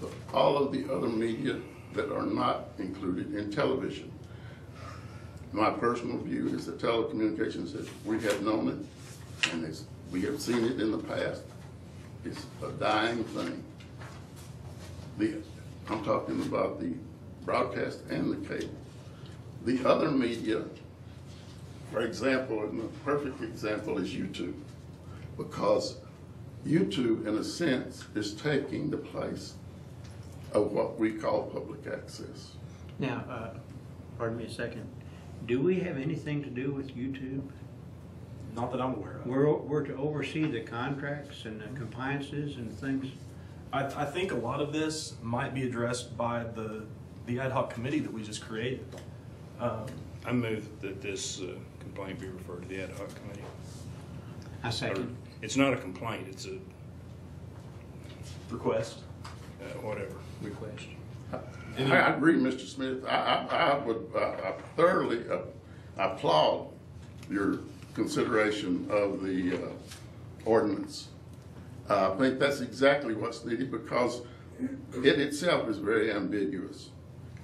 But all of the other media that are not included in television. My personal view is that telecommunications, as we have known it, and as we have seen it in the past, is a dying thing. I'm talking about the broadcast and the cable. The other media, for example, and the perfect example is YouTube, because YouTube, in a sense, is taking the place of what we call public access. Now, pardon me a second. Do we have anything to do with YouTube? Not that I'm aware of. We're to oversee the contracts and the compliances and things? I think a lot of this might be addressed by the ad hoc committee that we just created. I move that this complaint be referred to the ad hoc committee. I second. It's not a complaint, it's a Request. whatever. Request. I agree, Mr. Smith. I would thoroughly applaud your consideration of the ordinance. I think that's exactly what's needed, because it itself is very ambiguous.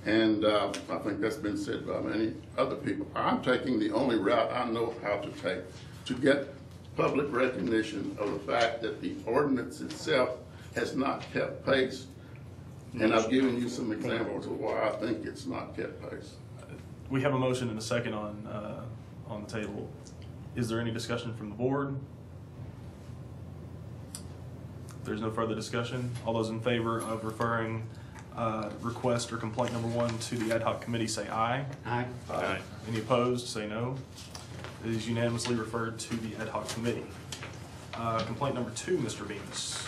And I think that's been said by many other people. I'm taking the only route I know how to take to get public recognition of the fact that the ordinance itself has not kept pace. And I've given you some examples of why I think it's not kept pace. We have a motion and a second on the table. Is there any discussion from the board? If there's no further discussion, all those in favor of referring request or complaint number 1 to the ad hoc committee say aye. Aye. Aye. Any opposed say no. It is unanimously referred to the ad hoc committee. Complaint number 2, Mr. Venus.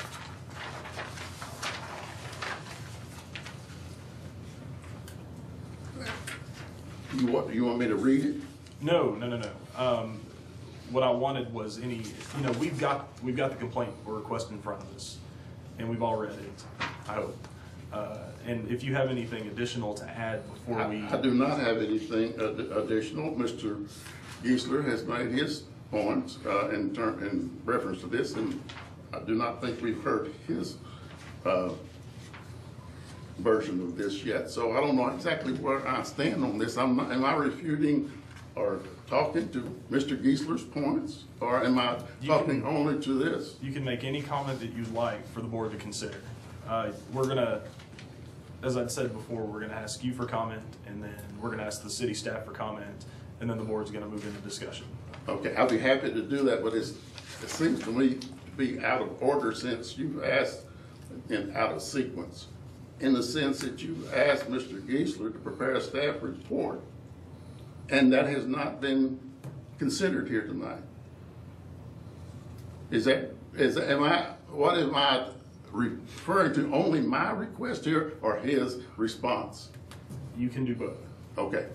You want me to read it? No. What I wanted was we've got the complaint or request in front of us, and we've all read it, I hope. And if you have anything additional to add before we... I do not have anything additional. Mr. Giesler has made his points in reference to this, and I do not think we've heard his version of this yet. So I don't know exactly where I stand on this. Am I refuting or talking to Mr. Giesler's points, or am I talking only to this? You can make any comment that you'd like for the board to consider. We're gonna, as I'd said before, we're gonna ask you for comment, and then we're gonna ask the city staff for comment, and then the board's gonna move into discussion. Okay, I'll be happy to do that, but it seems to me to be out of order since you've asked, and out of sequence, in the sense that you've asked Mr. Giesler to prepare a staff report, and that has not been considered here tonight. What am I referring to, only my request here or his response? You can do both. Okay.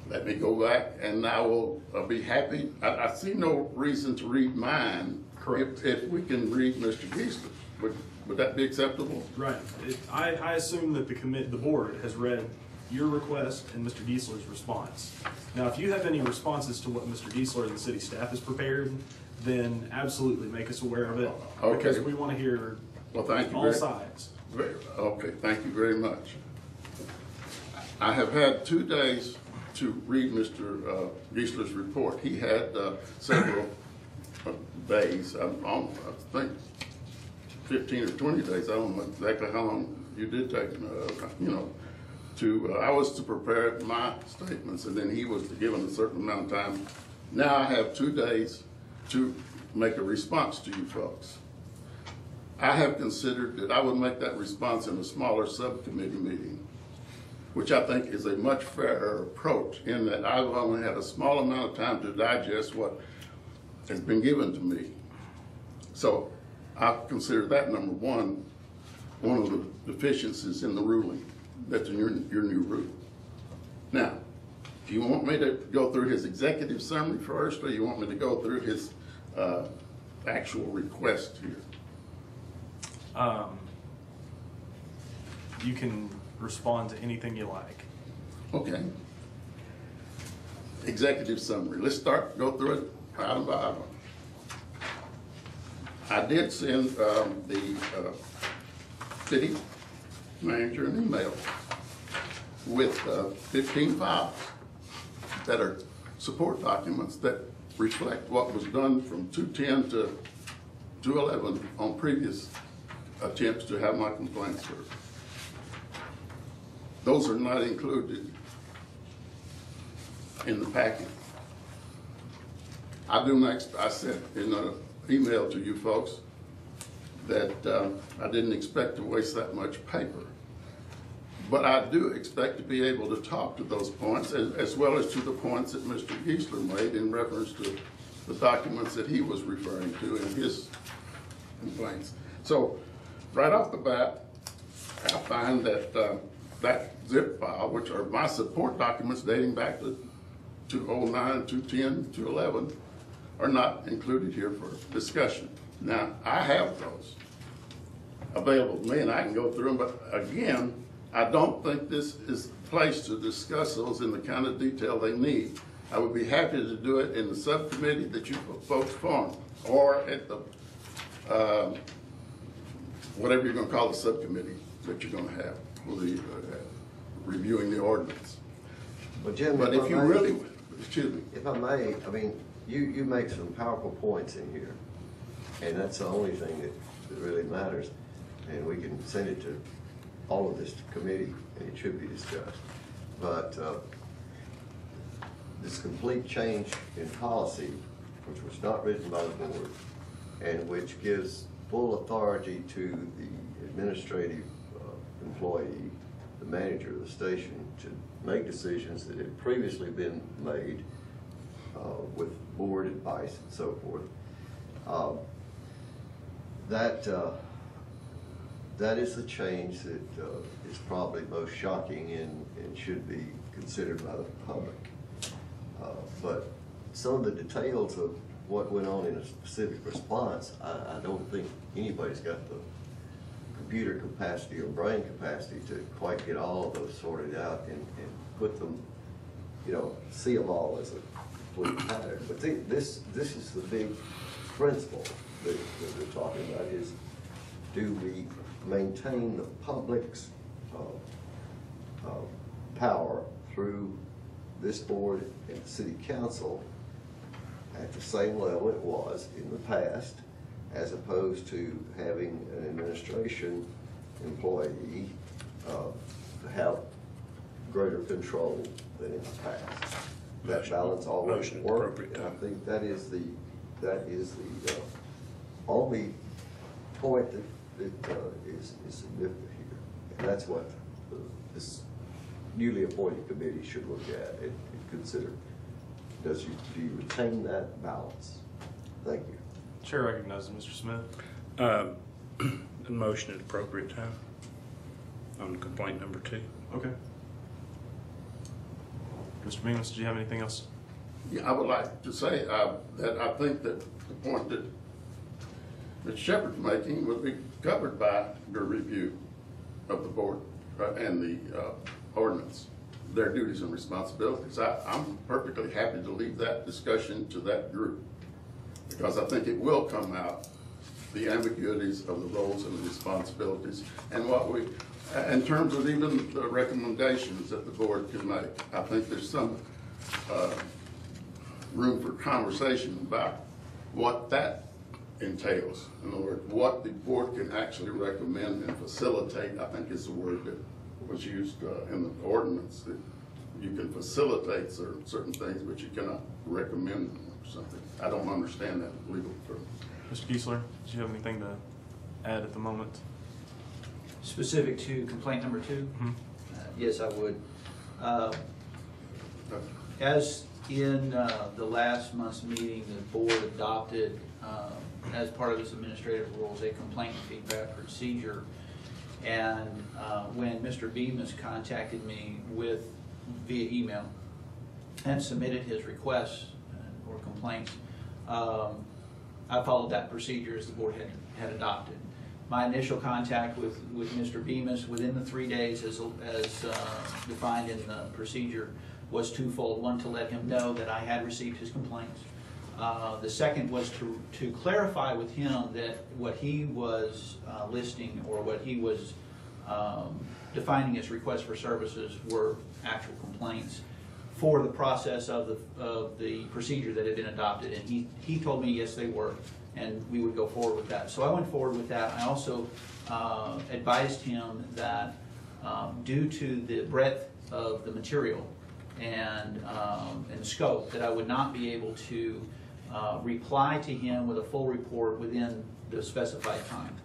Let me go back, and I will be happy. I see no reason to read mine. Correct. If we can read Mr. Giesler, would that be acceptable? Right. I assume that the board has read your request and Mr. Giesler's response. Now, if you have any responses to what Mr. Giesler and the city staff has prepared, then absolutely make us aware of it. Okay. Because we want to hear Thank you all sides. Okay, thank you very much. I have had 2 days to read Mr. Giesler's report. He had several days, I think 15 or 20 days, I don't know exactly how long you did take, I was to prepare my statements, and then he was given a certain amount of time. Now I have 2 days to make a response to you folks. I have considered that I would make that response in a smaller subcommittee meeting, which I think is a much fairer approach, in that I've only had a small amount of time to digest what has been given to me. So I consider that number one of the deficiencies in the ruling, that's in your new rule. Now, do you want me to go through his executive summary first, or you want me to go through his actual request here? You can respond to anything you like. Okay. Executive summary. Let's go through it item by item. I did send the city manager an email with 15 files that are support documents that reflect what was done from 2010 to 2011 on previous attempts to have my complaints heard. Those are not included in the packet. I said in an email to you folks that I didn't expect to waste that much paper. But I do expect to be able to talk to those points as well as to the points that Mr. Geisler made in reference to the documents that he was referring to in his complaints. So right off the bat, I find that that zip file, which are my support documents dating back to 2009, 2010, 2011, are not included here for discussion. Now, I have those available to me and I can go through them, but again, I don't think this is the place to discuss those in the kind of detail they need. I would be happy to do it in the subcommittee that you folks form, or at the, whatever you're gonna call the subcommittee that you're gonna have for the, reviewing the ordinance. Well, Jim, But if you really, excuse me. If I may, I mean, you make some powerful points in here, and that's the only thing that really matters. And we can send it to all of this committee, and it should be discussed. But this complete change in policy, which was not written by the board, and which gives full authority to the administrative employee, the manager of the station, to make decisions that had previously been made with board advice and so forth. That is the change that is probably most shocking and should be considered by the public. But some of the details of what went on in a specific response, I don't think anybody's got the computer capacity or brain capacity to quite get all of those sorted out and put them, see them all as a complete pattern. But this is the big principle that we're talking about, is do we maintain the public's power through this board and city council at the same level it was in the past, as opposed to having an administration employee have greater control than in the past. That balance always worked, and I think that is the only point that is significant here, and that's what this newly appointed committee should look at and consider. Do you retain that balance? Thank you. Chair recognizes Mr. Smith. A motion at appropriate time on complaint number 2. Okay. Mr. Means, do you have anything else? Yeah, I would like to say that I think that the point that Mr. Shepherd's making would be covered by your review of the board and the ordinance, their duties and responsibilities. I'm perfectly happy to leave that discussion to that group, because I think it will come out, the ambiguities of the roles and the responsibilities, and what we, in terms of even the recommendations that the board can make. I think there's some room for conversation about what that entails. In other words, what the board can actually recommend and facilitate, I think is the word that was used in the ordinance, that you can facilitate certain things, but you cannot recommend something. I don't understand that legal term. Mr. Geisler, do you have anything to add at the moment? Specific to complaint number 2? Mm-hmm. Yes, I would. As In the last month's meeting, the board adopted, as part of its administrative rules, a complaint and feedback procedure. And when Mr. Bemis contacted me via email and submitted his requests or complaints, I followed that procedure as the board had adopted. My initial contact with Mr. Bemis within the 3 days as defined in the procedure was twofold. One, to let him know that I had received his complaints. The second was to clarify with him that what he was listing, or what he was defining as requests for services, were actual complaints for the process of the procedure that had been adopted. And he told me yes, they were, and we would go forward with that. So I went forward with that. I also advised him that due to the breadth of the material and scope, that I would not be able to reply to him with a full report within the specified time.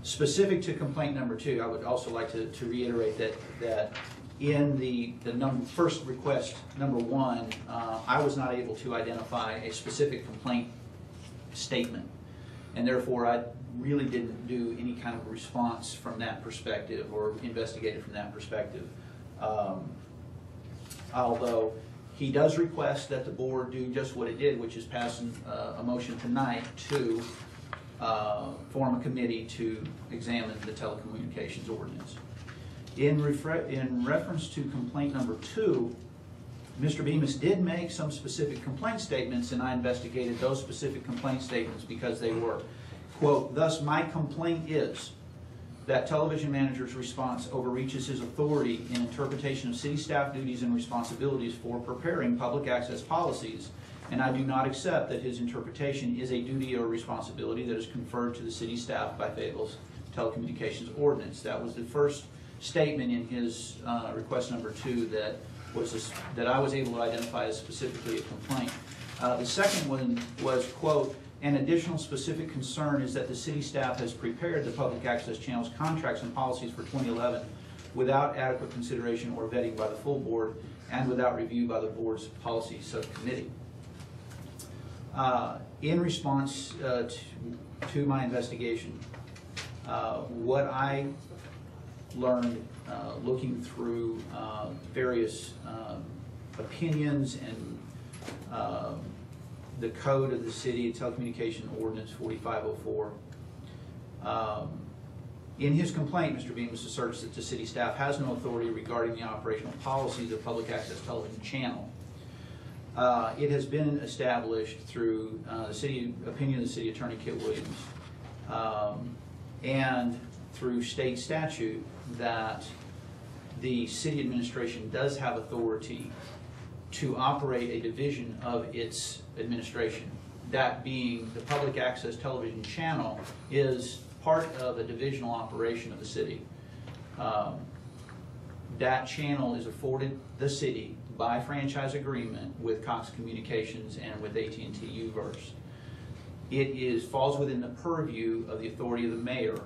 Specific to complaint number 2, I would also like to reiterate that in the first request, number 1, I was not able to identify a specific complaint statement, and therefore I really didn't do any kind of response from that perspective or investigate it from that perspective. Although he does request that the board do just what it did, which is pass a motion tonight to form a committee to examine the telecommunications ordinance. In reference to complaint number 2, Mr. Bemis did make some specific complaint statements, and I investigated those specific complaint statements because they were, quote, "Thus my complaint is that television manager's response overreaches his authority in interpretation of city staff duties and responsibilities for preparing public access policies, and I do not accept that his interpretation is a duty or responsibility that is conferred to the city staff by Fayetteville's telecommunications ordinance." That was the first statement in his request number 2 that I was able to identify as specifically a complaint. The second one was, quote, "An additional specific concern is that the city staff has prepared the public access channels contracts and policies for 2011 without adequate consideration or vetting by the full board and without review by the board's policy subcommittee." In response to my investigation, what I learned looking through various opinions and the code of the city, Telecommunication Ordinance 4504. In his complaint, Mr. Bemis asserts that the city staff has no authority regarding the operational policies of public access television channel. It has been established through the opinion of the city attorney, Kit Williams, and through state statute, that the city administration does have authority to operate a division of its administration. That being, the public access television channel is part of a divisional operation of the city. That channel is afforded the city by franchise agreement with Cox Communications and with AT&T U-verse. It falls within the purview of the authority of the mayor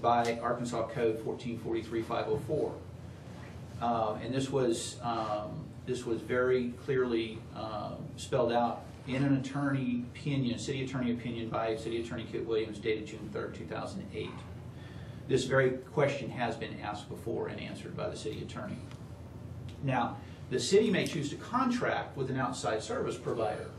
by Arkansas Code 1443-504. And this was very clearly spelled out in an attorney opinion, city attorney opinion by City Attorney Kit Williams, dated June 3rd, 2008. This very question has been asked before and answered by the city attorney. Now, the city may choose to contract with an outside service provider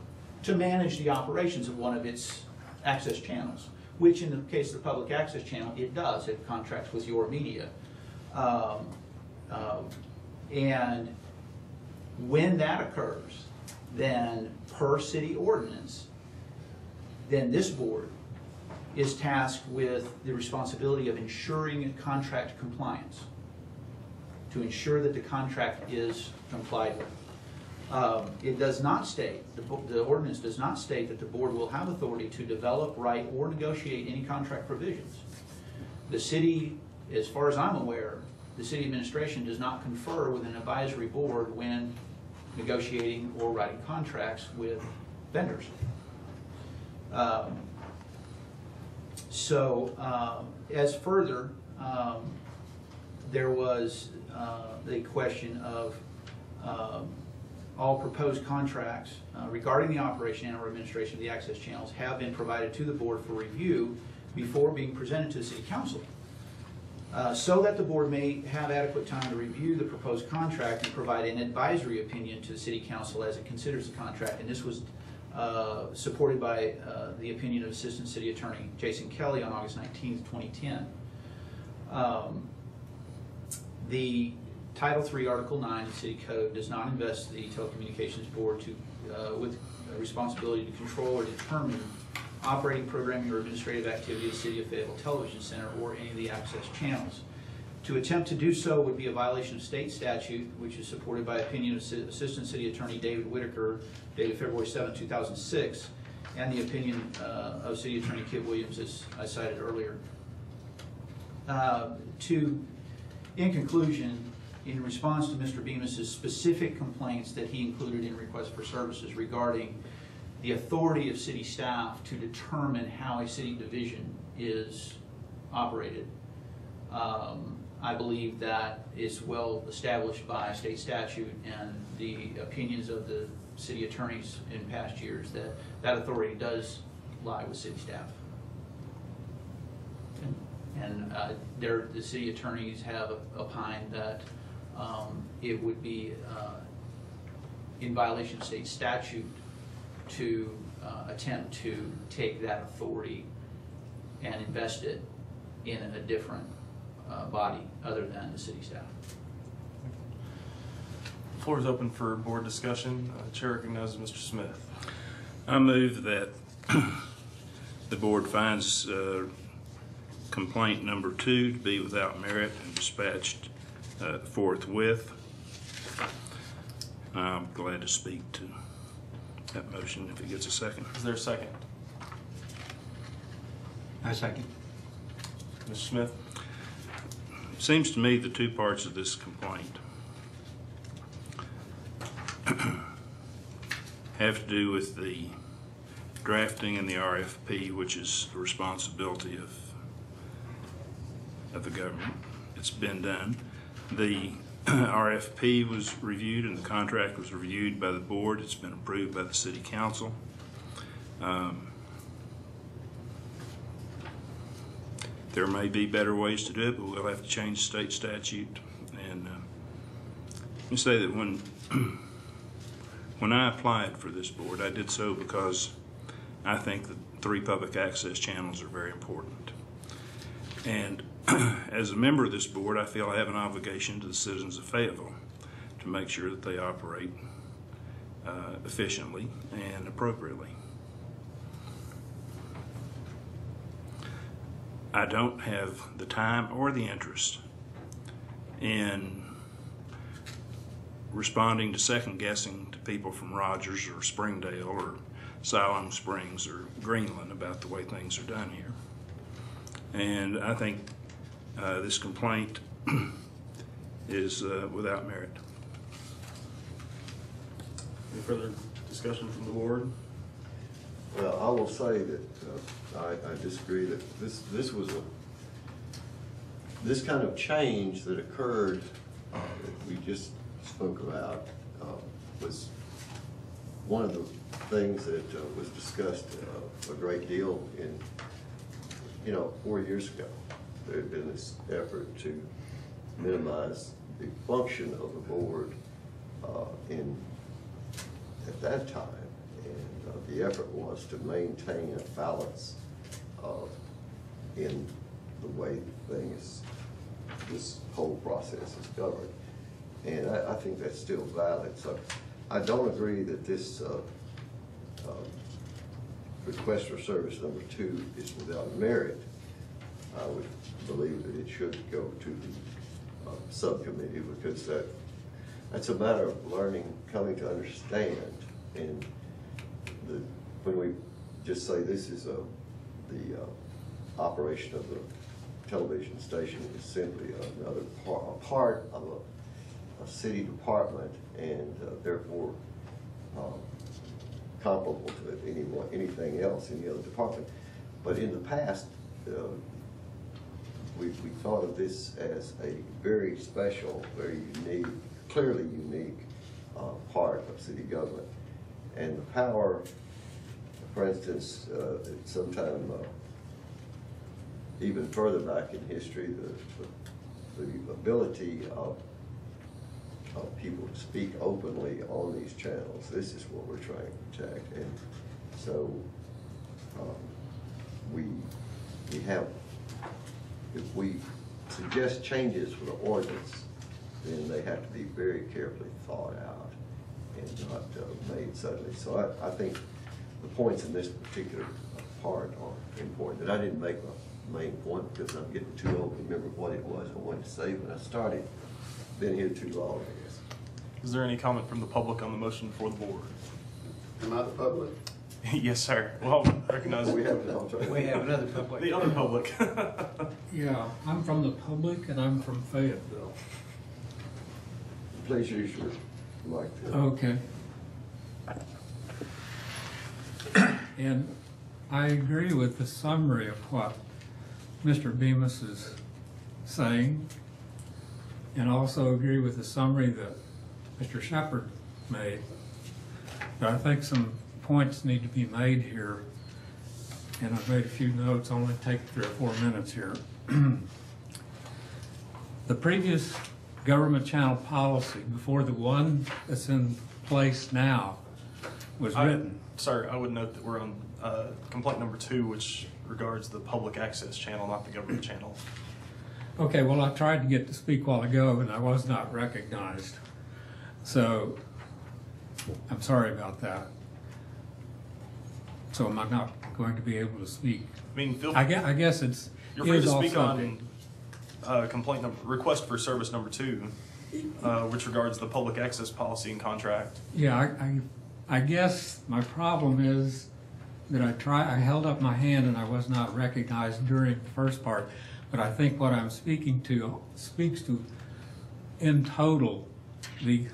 to manage the operations of one of its access channels, which in the case of the public access channel, it does. It contracts with Your Media. And when that occurs, then per city ordinance, then this board is tasked with the responsibility of ensuring contract compliance, to ensure that the contract is complied with. It does not state, the ordinance does not state that the board will have authority to develop, write, or negotiate any contract provisions. The city, as far as I'm aware, the city administration does not confer with an advisory board when negotiating or writing contracts with vendors. As further, there was the question of all proposed contracts regarding the operation and or administration of the access channels have been provided to the board for review before being presented to the city council. So that the board may have adequate time to review the proposed contract and provide an advisory opinion to the city council as it considers the contract. And this was supported by the opinion of Assistant City Attorney Jason Kelly on August 19th, 2010. The Title III, Article 9 of City Code does not invest the Telecommunications Board with a responsibility to control or determine operating, programming, or administrative activity of the City of Fayetteville Television Center or any of the access channels. To attempt to do so would be a violation of state statute, which is supported by opinion of Assistant City Attorney David Whitaker, dated February 7, 2006, and the opinion of City Attorney Kit Williams, as I cited earlier. In conclusion, in response to Mr. Bemis's specific complaints that he included in request for services regarding the authority of city staff to determine how a city division is operated, I believe that is well established by state statute and the opinions of the city attorneys in past years that that authority does lie with city staff. And the city attorneys have opined that it would be in violation of state statute to attempt to take that authority and invest it in a different body other than the city staff. The floor is open for board discussion. Chair recognizes Mr. Smith. I move that the board finds complaint number 2 to be without merit and dispatched forthwith. I'm glad to speak to that motion if it gets a second. Is there a second? I second. Mr. Smith? It seems to me the 2 parts of this complaint have to do with the drafting and the RFP, which is the responsibility of the government. It's been done. The RFP was reviewed and the contract was reviewed by the board. It's been approved by the city council. There may be better ways to do it, but we'll have to change state statute. And let me say that when I applied for this board, I did so because I think that 3 public access channels are very important. And as a member of this board, I feel I have an obligation to the citizens of Fayetteville to make sure that they operate efficiently and appropriately. I don't have the time or the interest in responding to second guessing to people from Rogers or Springdale or Siloam Springs or Greenland about the way things are done here. And I think this complaint is without merit. Any further discussion from the board? Well, I will say that I disagree that this was this kind of change that occurred that we just spoke about was one of the things that was discussed a great deal in 4 years ago. There had been this effort to minimize the function of the board at that time. And the effort was to maintain a balance in the way this whole process is governed. And I think that's still valid. So I don't agree that this request for service number 2 is without merit. I would believe that it should go to the subcommittee because that's a matter of learning, coming to understand. And when we just say this is the operation of the television station is simply another part of a city department and therefore comparable to anything else, any other department. But in the past, we thought of this as a very special, very unique, clearly unique of city government. And the power, for instance, sometime even further back in history, the ability of people to speak openly on these channels. This is what we're trying to protect. And so we have, if we suggest changes for the ordinance, then they have to be very carefully thought out and not made suddenly. So I think the points in this particular part are important. And I didn't make my main point because I'm getting too old to remember what it was I wanted to say when I started. Been here too long, I guess. Is there any comment from the public on the motion before the board? Am I the public? Yes, sir. Well, recognize We have an alternative. We have another public. the other public. Yeah, I'm from the public and I'm from Fayetteville. Please use your mic. Okay. And I agree with the summary of what Mr. Bemis is saying, and also agree with the summary that Mr. Shepherd made. But I think some points need to be made here, and I've made a few notes. I'll only take 3 or 4 minutes here. The previous government channel policy, before the one that's in place now, was written. Sir, I would note that we're on complaint number 2, which regards the public access channel, not the government channel. Okay, well, I tried to get to speak a while ago and I was not recognized. So I'm sorry about that. So am I not going to be able to speak? I mean, I guess it's you're free to off speak subject. on complaint number, request for service number 2, which regards the public access policy and contract. Yeah, I guess my problem is that I held up my hand and I was not recognized during the first part, but I think what I'm speaking to speaks to, in total, the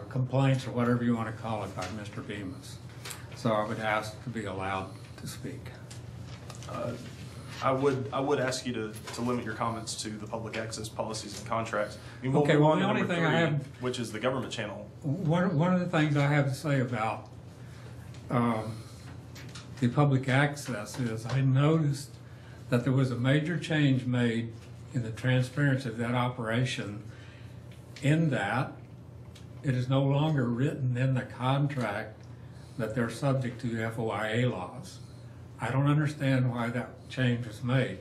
complaints or whatever you want to call it by Mr. Bemis. So I would ask to be allowed to speak. I would ask you to limit your comments to the public access policies and contracts. I mean, Okay, move well, on the to only number thing I 3, have- which is the government channel. One of the things I have to say about the public access is I noticed that there was a major change made in the transparency of that operation, in that it is no longer written in the contract that they're subject to FOIA laws. I don't understand why that change was made,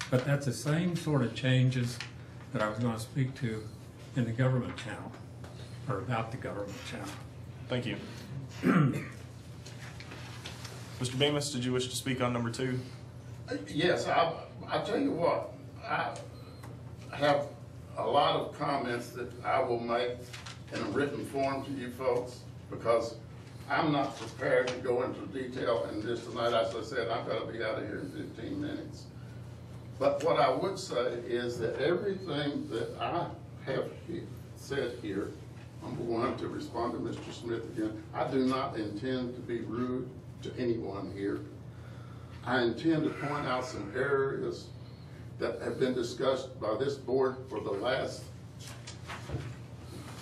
but that's the same sort of changes that I was going to speak to in the government channel, or about the government channel. Thank you. Mr. Bemis, did you wish to speak on number 2? Yes, I'll tell you what, I have a lot of comments that I will make in a written form to you folks, because I'm not prepared to go into detail in this tonight. As I said, I'm gonna be out of here in 15 minutes. But what I would say is that everything that I have said here, number one, to respond to Mr. Smith again, I do not intend to be rude to anyone here. I intend to point out some areas that have been discussed by this board for the last,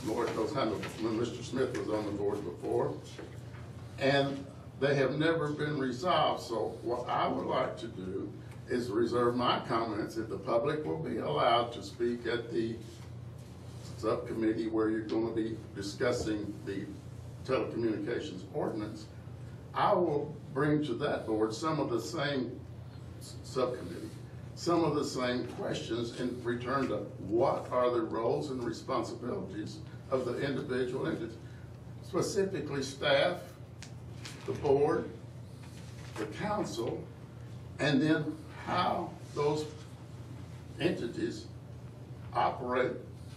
Lord knows how, when Mr. Smith was on the board before, and they have never been resolved. So what I would like to do is reserve my comments if the public will be allowed to speak at the subcommittee where you're going to be discussing the telecommunications ordinance. I will bring to that board some of the same subcommittee, some of the same questions in return to what are the roles and responsibilities of the individual entities, specifically staff, the board, the council, and then how those entities operate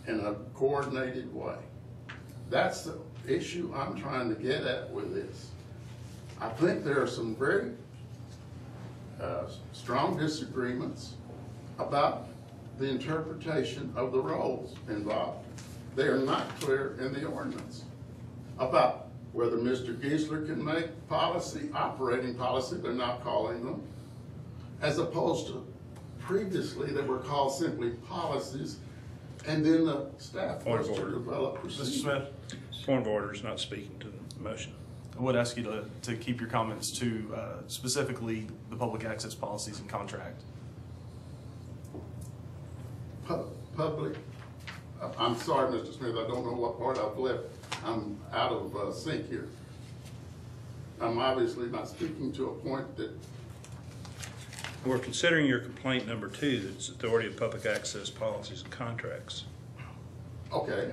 in a coordinated way. That's the issue I'm trying to get at with this. I think there are some very strong disagreements about the interpretation of the roles involved. They are not clear in the ordinance about whether Mr. Giesler can make policy, operating policy, they're not calling them, as opposed to previously they were called simply policies And then the staff Point was of to order. develop Mr. procedures. Smith, Point of order is not speaking to the motion. I would ask you to keep your comments to specifically the public access policies and contract. Public, I'm sorry, Mr. Smith, I don't know what part I've left. I'm out of sync here. I'm obviously not speaking to a point that, We're considering your complaint number 2, that's authority of public access policies and contracts. okay,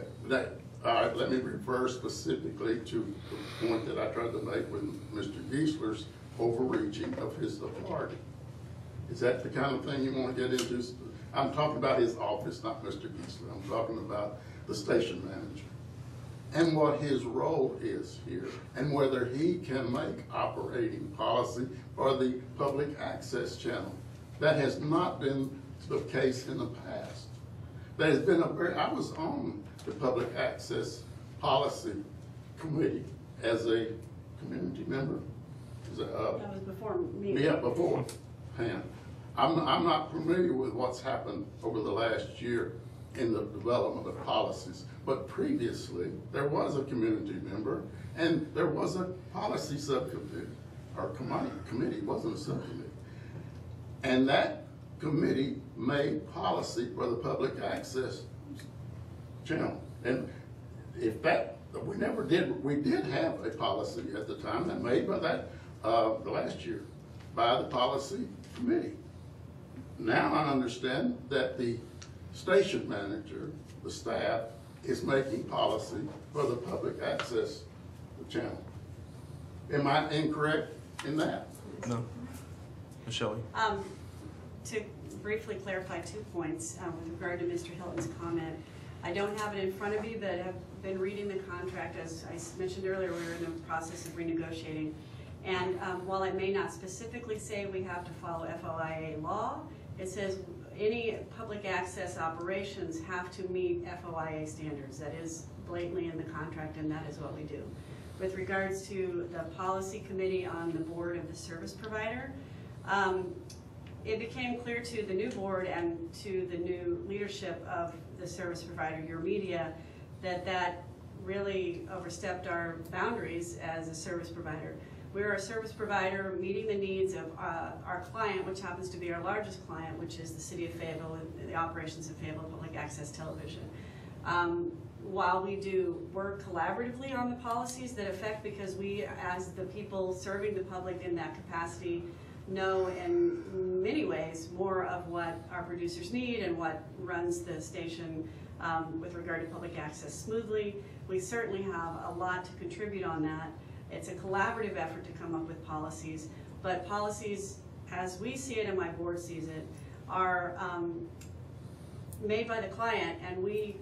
all right, let me refer specifically to the point that I tried to make with Mr. Geisler's overreaching of his authority. Is that the kind of thing you want to get into? I'm talking about his office, not Mr. Geisler. I'm talking about the station manager and what his role is here and whether he can make operating policy for the public access channel. That has not been the case in the past. There has been I was on the public access policy committee as a community member. That was before me. Yeah, beforehand. I'm not familiar with what's happened over the last year in the development of policies, but previously there was a community member and there was a policy subcommittee, or committee, wasn't a subcommittee. And that committee made policy for the public access channel. And if that, we did have a policy at the time that made by that, the last year, by the policy committee. Now I understand that the station manager, the staff, is making policy for the public access channel. Am I incorrect in that? No. Ms. Shelley? To briefly clarify 2 points with regard to Mr. Hilton's comment. I don't have it in front of me, but have been reading the contract. As I mentioned earlier, we're in the process of renegotiating. And while it may not specifically say we have to follow FOIA law, it says any public access operations have to meet FOIA standards. That is blatantly in the contract, and that is what we do. With regards to the policy committee on the board of the service provider, it became clear to the new board and to the new leadership of the service provider, your media, that really overstepped our boundaries as a service provider. We're a service provider meeting the needs of our client, which happens to be our largest client, which is the city of Fayetteville and the operations of Fayetteville Public Access Television. While we do work collaboratively on the policies that affect, because we, as the people serving the public in that capacity, know in many ways more of what our producers need and what runs the station with regard to public access smoothly. We certainly have a lot to contribute on that. It's a collaborative effort to come up with policies, but policies, as we see it and my board sees it, are made by the client, and we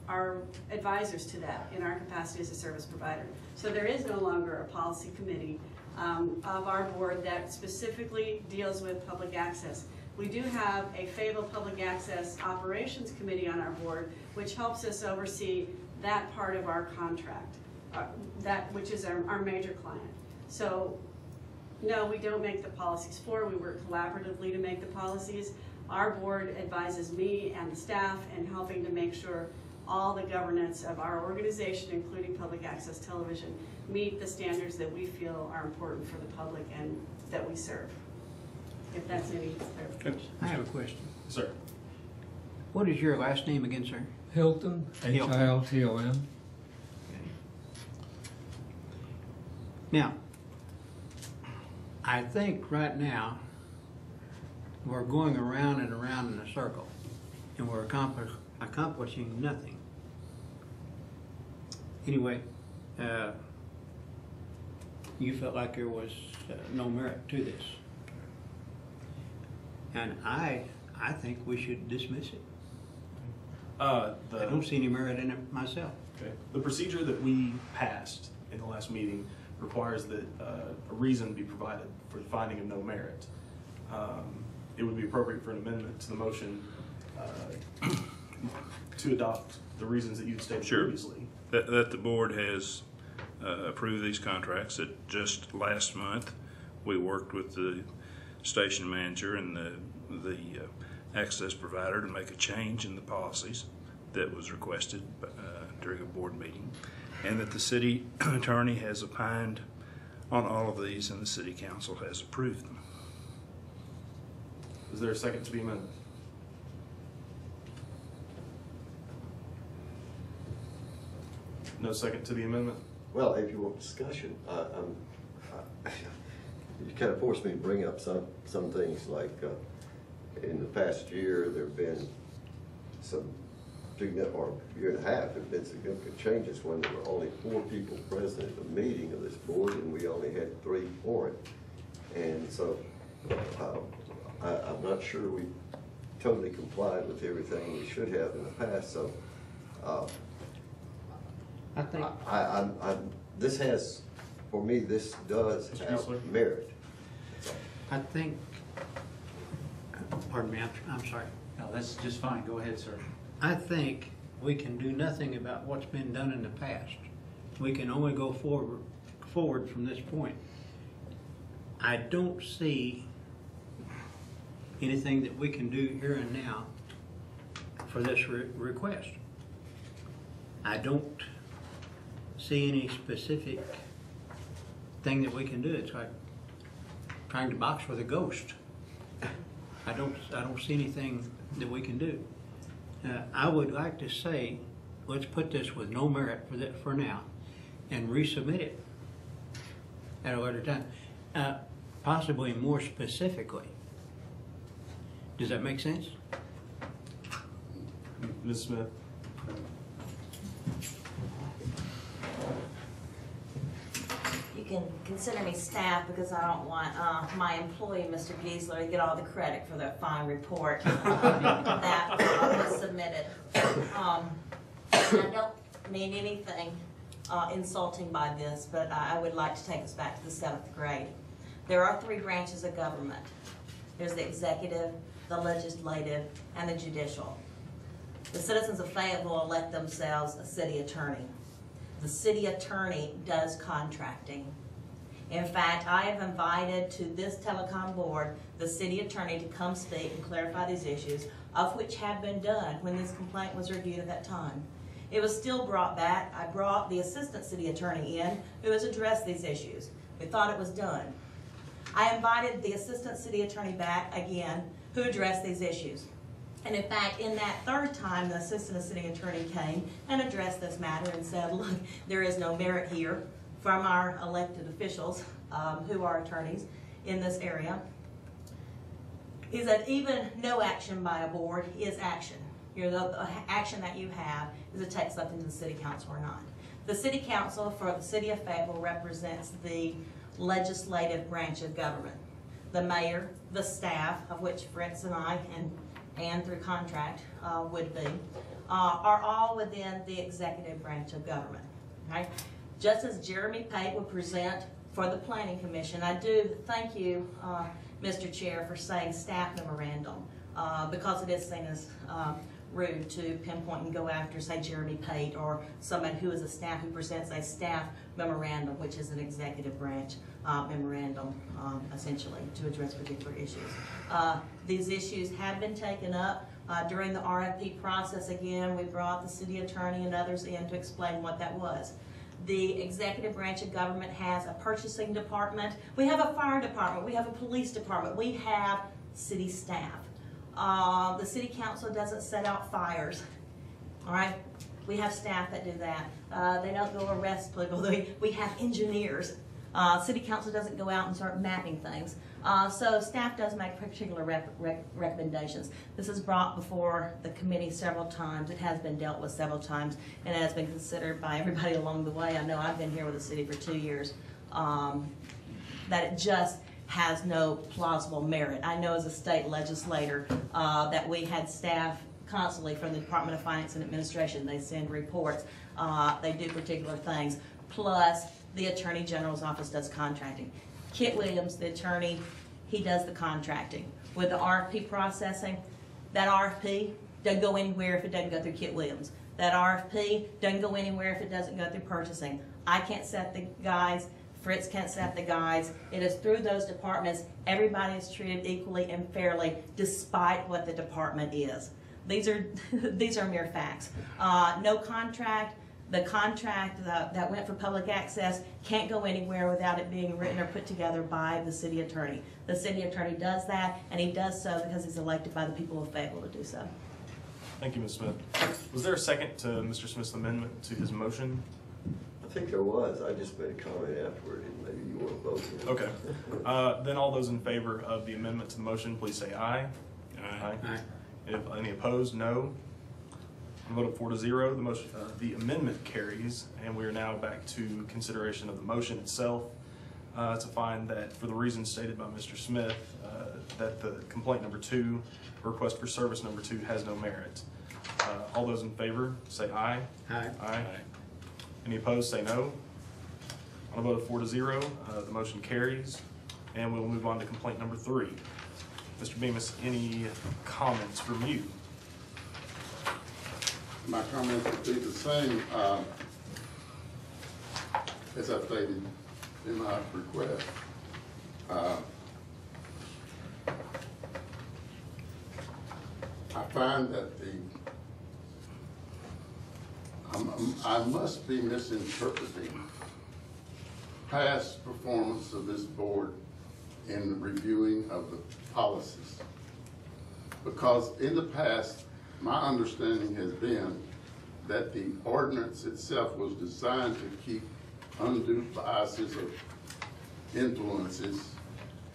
are advisors to that in our capacity as a service provider. So there is no longer a policy committee of our board that specifically deals with public access. We do have a Fayetteville Public Access Operations Committee on our board, which helps us oversee that part of our contract, which is our major client. So no, we don't make the policies we work collaboratively to make the policies. Our board advises me and the staff in helping to make sure all the governance of our organization, including public access television, meet the standards that we feel are important for the public and that we serve. If that's any clarification. I have a question. Sir? What is your last name again, sir? Hilton, Hilton. Now, I think right now we're going around and around in a circle, and we're accomplishing nothing. Anyway, you felt like there was no merit to this, and I think we should dismiss it. I don't see any merit in it myself. Okay. The procedure that we passed in the last meeting requires that a reason be provided for the finding of no merit. It would be appropriate for an amendment to the motion to adopt the reasons that you stated previously. That the board has approved these contracts. That just last month we worked with the station manager and the access provider to make a change in the policies that was requested during a board meeting, and that the city attorney has opined on all of these and the city council has approved them. Is there a second to the amendment? No second to the amendment? Well, if you want discussion, you kind of forced me to bring up some things like in the past year, there have been some significant, or year and a half, there have been significant changes when there were only 4 people present at the meeting of this board and we only had 3 for it. And so I'm not sure we totally complied with everything we should have in the past. So I think, this has, for me, this does have merit. I think, pardon me, I'm sorry. No, that's just fine. Go ahead, sir. I think we can do nothing about what's been done in the past. We can only go forward from this point. I don't see anything that we can do here and now for this request. I don't see any specific thing that we can do. It's like trying to box with a ghost. I don't see anything that we can do. I would like to say, let's put this with no merit for now, and resubmit it at a later time, possibly more specifically. Does that make sense? Ms. Smith? You can consider me staff because I don't want my employee, Mr. Giesler, to get all the credit for that fine report that was submitted. I don't mean anything insulting by this, but I would like to take us back to the 7th grade. There are 3 branches of government. There's the executive, the legislative, and the judicial. The citizens of Fayetteville elect themselves a city attorney. The city attorney does contracting. In fact, I have invited to this telecom board the city attorney to come speak and clarify these issues, of which have been done when this complaint was reviewed at that time. It was still brought back. I brought the assistant city attorney in who has addressed these issues. We thought it was done. I invited the assistant city attorney back again who addressed these issues. And in fact, in that 3rd time, the assistant city attorney came and addressed this matter and said, look, there is no merit here from our elected officials who are attorneys in this area. Is that even no action by a board is action. The action that you have is to take something to the city council or not. The city council for the city of Fayetteville represents the legislative branch of government. The mayor, the staff, of which Fritz and I, and through contract would be, are all within the executive branch of government. Okay? Just as Jeremy Pate would present for the Planning Commission, I do thank you, Mr. Chair, for saying staff memorandum, because it is seen as rude to pinpoint and go after, say, Jeremy Pate or somebody who is a staff who presents a staff memorandum, which is an executive branch memorandum, essentially, to address particular issues. These issues have been taken up during the RFP process. Again, we brought the city attorney and others in to explain what that was. The executive branch of government has a purchasing department. We have a fire department. We have a police department. We have city staff. The city council doesn't set out fires. All right? We have staff that do that. They don't go arrest people. We have engineers. City council doesn't go out and start mapping things. So staff does make particular recommendations. This is brought before the committee several times. It has been dealt with several times, and it has been considered by everybody along the way. I know I've been here with the city for 2 years, that it just has no plausible merit. I know as a state legislator that we had staff constantly from the Department of Finance and Administration. They send reports. They do particular things. Plus, the Attorney General's office does contracting. Kit Williams, the attorney, he does the contracting. With the RFP processing, that RFP doesn't go anywhere if it doesn't go through Kit Williams. That RFP doesn't go anywhere if it doesn't go through purchasing. I can't set the guides. Fritz can't set the guides. It is through those departments. Everybody is treated equally and fairly despite what the department is. These are, these are mere facts. No contract. The contract that went for public access can't go anywhere without it being written or put together by the city attorney. The city attorney does that, and he does so because he's elected by the people of Fayetteville to do so. Thank you, Ms. Smith. Was there a second to Mr. Smith's amendment to his motion? I think there was. I just made a comment afterward, and maybe you want to vote. Okay. Then all those in favor of the amendment to the motion, please say aye. Aye. Aye. If any opposed, no. A vote of 4-0, the motion, the amendment carries, and we are now back to consideration of the motion itself. To find that for the reasons stated by Mr. Smith, that the complaint number 2, request for service number 2, has no merit. All those in favor say aye. Aye. Aye. Any opposed, say no. On a vote of 4-0, the motion carries, and we'll move on to complaint number 3. Mr. Bemis, any comments from you? My comments would be the same as I stated in my request. I find that I must be misinterpreting past performance of this board in the reviewing of the policies. Because in the past, my understanding has been that the ordinance itself was designed to keep undue biases or influences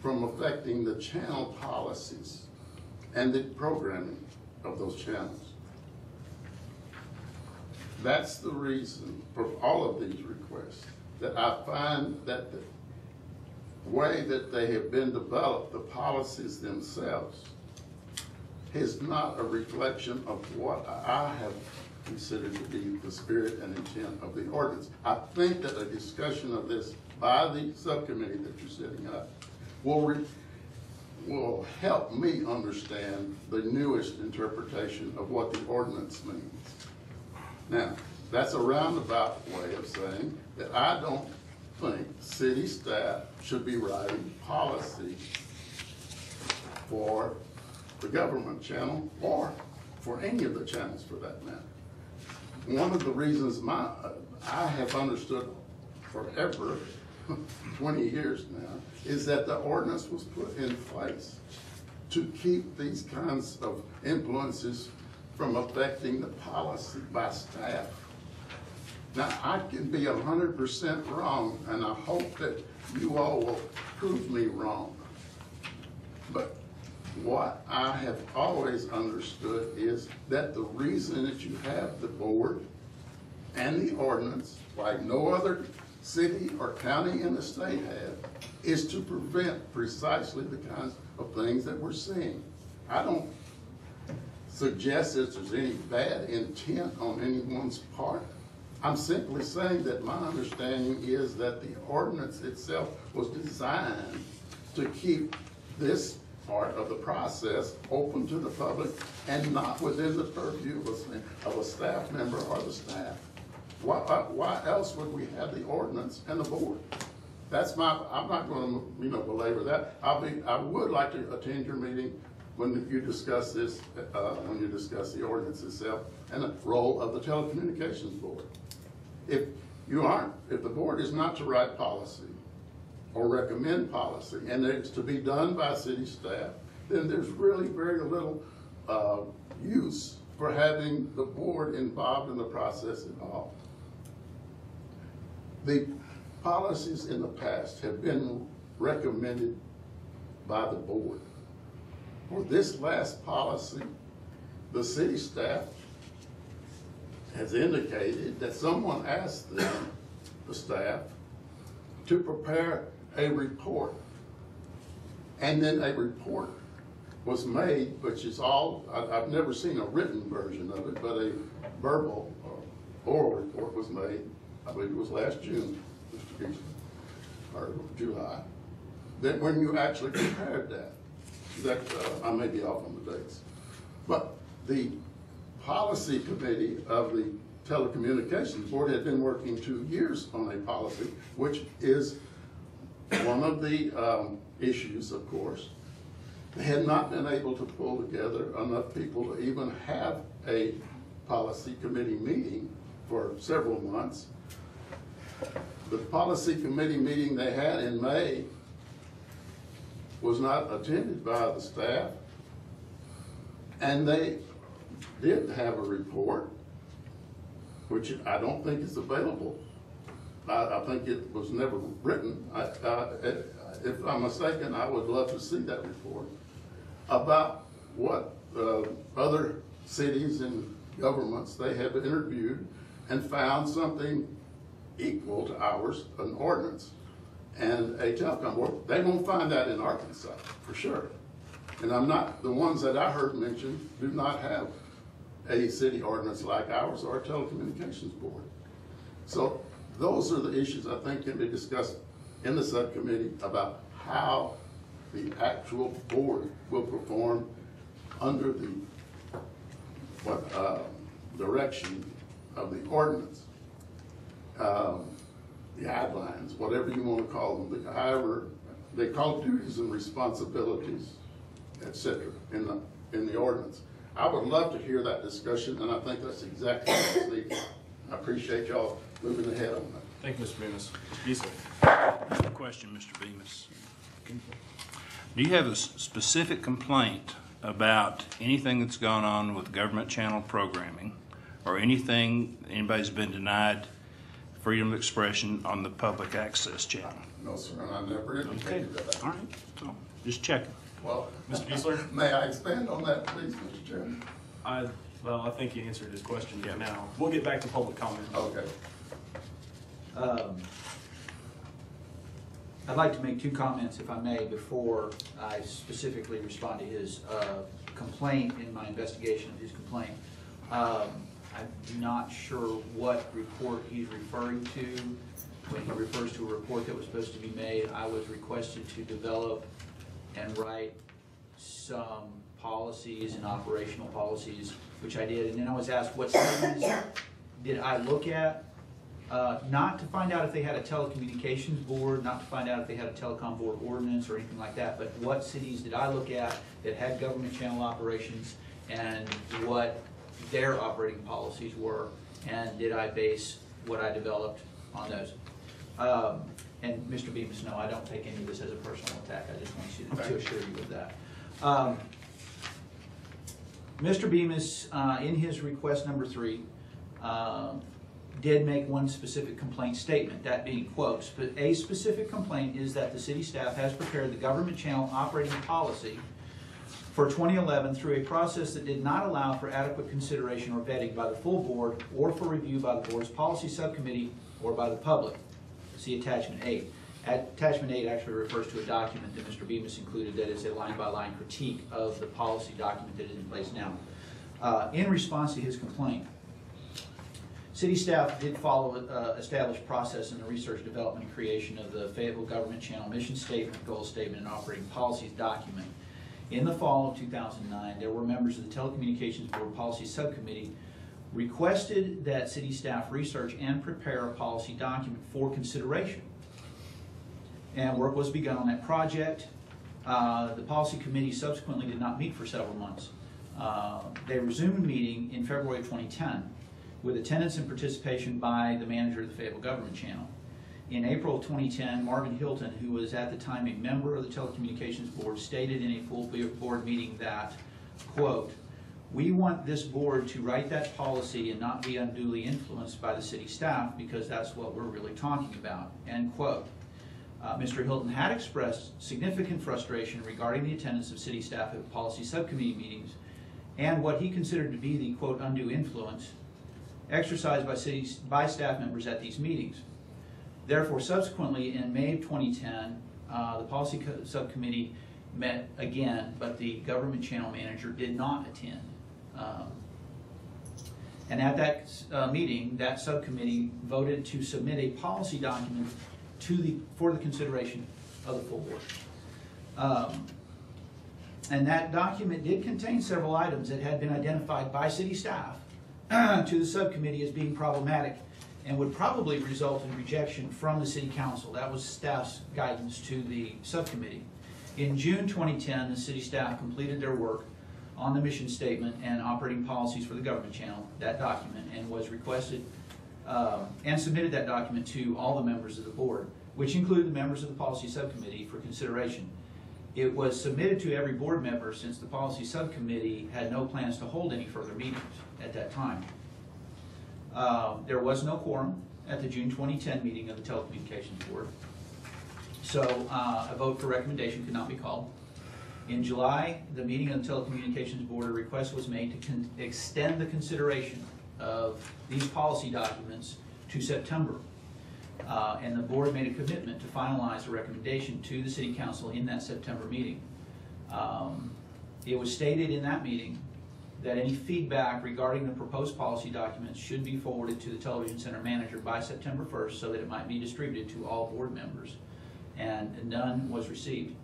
from affecting the channel policies and the programming of those channels. That's the reason for all of these requests, that I find that the way that they have been developed, the policies themselves, is not a reflection of what I have considered to be the spirit and intent of the ordinance. I think that a discussion of this by the subcommittee that you're setting up will help me understand the newest interpretation of what the ordinance means. Now, that's a roundabout way of saying that I don't think city staff should be writing policy for the government channel or for any of the channels for that matter. One of the reasons I have understood forever, 20 years now, is that the ordinance was put in place to keep these kinds of influences from affecting the policy by staff. Now, I can be 100% wrong, and I hope that you all will prove me wrong. But what I have always understood is that the reason that you have the board and the ordinance, like no other city or county in the state have, is to prevent precisely the kinds of things that we're seeing. I don't suggest that there's any bad intent on anyone's part. I'm simply saying that my understanding is that the ordinance itself was designed to keep this part of the process open to the public and not within the purview of a staff member or the staff. Why else would we have the ordinance and the board? That's I'm not going to, belabor that. I would like to attend your meeting when you discuss this, when you discuss the ordinance itself and the role of the Telecommunications Board. If the board is not to write policy or recommend policy, and it's to be done by city staff, then there's really very little use for having the board involved in the process at all. The policies in the past have been recommended by the board. For this last policy, the city staff has indicated that someone asked them, the staff, to prepare a report. And then a report was made, which is all, I've never seen a written version of it, but a verbal or oral report was made, I believe it was last June, Mr. Keith, or July, that when you actually prepared that I may be off on the dates, but the policy committee of the Telecommunications Board had been working 2 years on a policy, which is one of the issues, of course, They had not been able to pull together enough people to even have a policy committee meeting for several months. The policy committee meeting they had in May was not attended by the staff, and they did have a report, which I don't think is available. I think it was never written. If I'm mistaken, I would love to see that report about what other cities and governments they have interviewed and found something equal to ours, an ordinance and a telecom board. They won't find that in Arkansas, for sure. And the ones that I heard mentioned do not have a city ordinance like ours or a telecommunications board. So those are the issues I think can be discussed in the subcommittee about how the actual board will perform under the direction of the ordinance, the guidelines, whatever you want to call them, however they call duties and responsibilities, etc. in the ordinance. I would love to hear that discussion, and I think that's exactly what's needed. I appreciate y'all moving ahead on that. Thank you, Mr. Bemis. Mr. Giesler. Question, Mr. Bemis. Do you have a specific complaint about anything that's gone on with government channel programming or anything anybody's been denied freedom of expression on the public access channel? No, sir, and I never indicated that. All right, so just checking. Well, Mr. Giesler? May I expand on that, please, Mr. Chairman? Well, I think you answered his question now. We'll get back to public comment. Okay. I'd like to make two comments, if I may, before I specifically respond to his complaint in my investigation of his complaint. I'm not sure what report he's referring to. When he refers to a report that was supposed to be made, I was requested to develop and write some policies and operational policies, which I did. And then I was asked what cities did I look at, not to find out if they had a telecommunications board, not to find out if they had a telecom board ordinance or anything like that, but what cities did I look at that had government channel operations and what their operating policies were, and did I base what I developed on those. And Mr. Bemis, no, I don't take any of this as a personal attack. I just want you to assure you of that. Mr. Bemis, in his request number 3, did make one specific complaint statement, that being quotes, but a specific complaint is that the city staff has prepared the government channel operating policy for 2011 through a process that did not allow for adequate consideration or vetting by the full board or for review by the board's policy subcommittee or by the public. See attachment 8. Attachment 8 actually refers to a document that Mr. Bemis included that is a line-by-line critique of the policy document that is in place now. In response to his complaint, city staff did follow established process in the research, development, and creation of the Fayetteville Government Channel mission statement, goal statement, and operating policies document. In the fall of 2009, there were members of the Telecommunications Board Policy Subcommittee requested that city staff research and prepare a policy document for consideration. And work was begun on that project. The policy committee subsequently did not meet for several months. They resumed meeting in February of 2010 with attendance and participation by the manager of the Fayetteville Government Channel. In April of 2010, Marvin Hilton, who was at the time a member of the Telecommunications Board, stated in a full board meeting that, quote, "We want this board to write that policy and not be unduly influenced by the city staff because that's what we're really talking about," end quote. Mr. Hilton had expressed significant frustration regarding the attendance of city staff at policy subcommittee meetings and what he considered to be the, quote, undue influence exercised by staff members at these meetings. Therefore, subsequently, in May of 2010, the policy subcommittee met again, but the government channel manager did not attend. And at that meeting, that subcommittee voted to submit a policy document for the consideration of the full board. And that document did contain several items that had been identified by city staff to the subcommittee as being problematic and would probably result in rejection from the city council. That was staff's guidance to the subcommittee. In June 2010, the city staff completed their work on the mission statement and operating policies for the government channel, that document, and was requested and submitted that document to all the members of the board, which included the members of the policy subcommittee for consideration. It was submitted to every board member since the policy subcommittee had no plans to hold any further meetings at that time. There was no quorum at the June 2010 meeting of the Telecommunications Board, so a vote for recommendation could not be called. In July, the meeting of the Telecommunications Board, a request was made to extend the consideration of these policy documents to September. And the board made a commitment to finalize a recommendation to the City Council in that September meeting. It was stated in that meeting that any feedback regarding the proposed policy documents should be forwarded to the Television Center manager by September 1st so that it might be distributed to all board members, and none was received.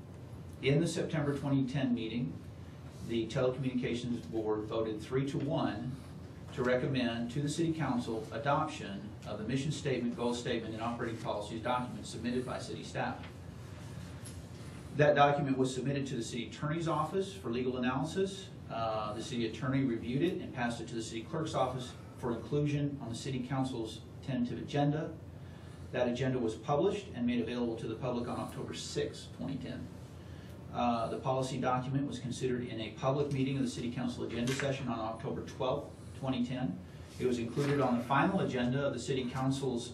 In the September 2010 meeting, the Telecommunications Board voted 3-1 to recommend to the City Council adoption of the mission statement, goal statement, and operating policies documents submitted by city staff. That document was submitted to the City Attorney's Office for legal analysis. The City Attorney reviewed it and passed it to the City Clerk's Office for inclusion on the City Council's tentative agenda. That agenda was published and made available to the public on October 6, 2010. The policy document was considered in a public meeting of the City Council agenda session on October 12, 2010. It was included on the final agenda of the City Council's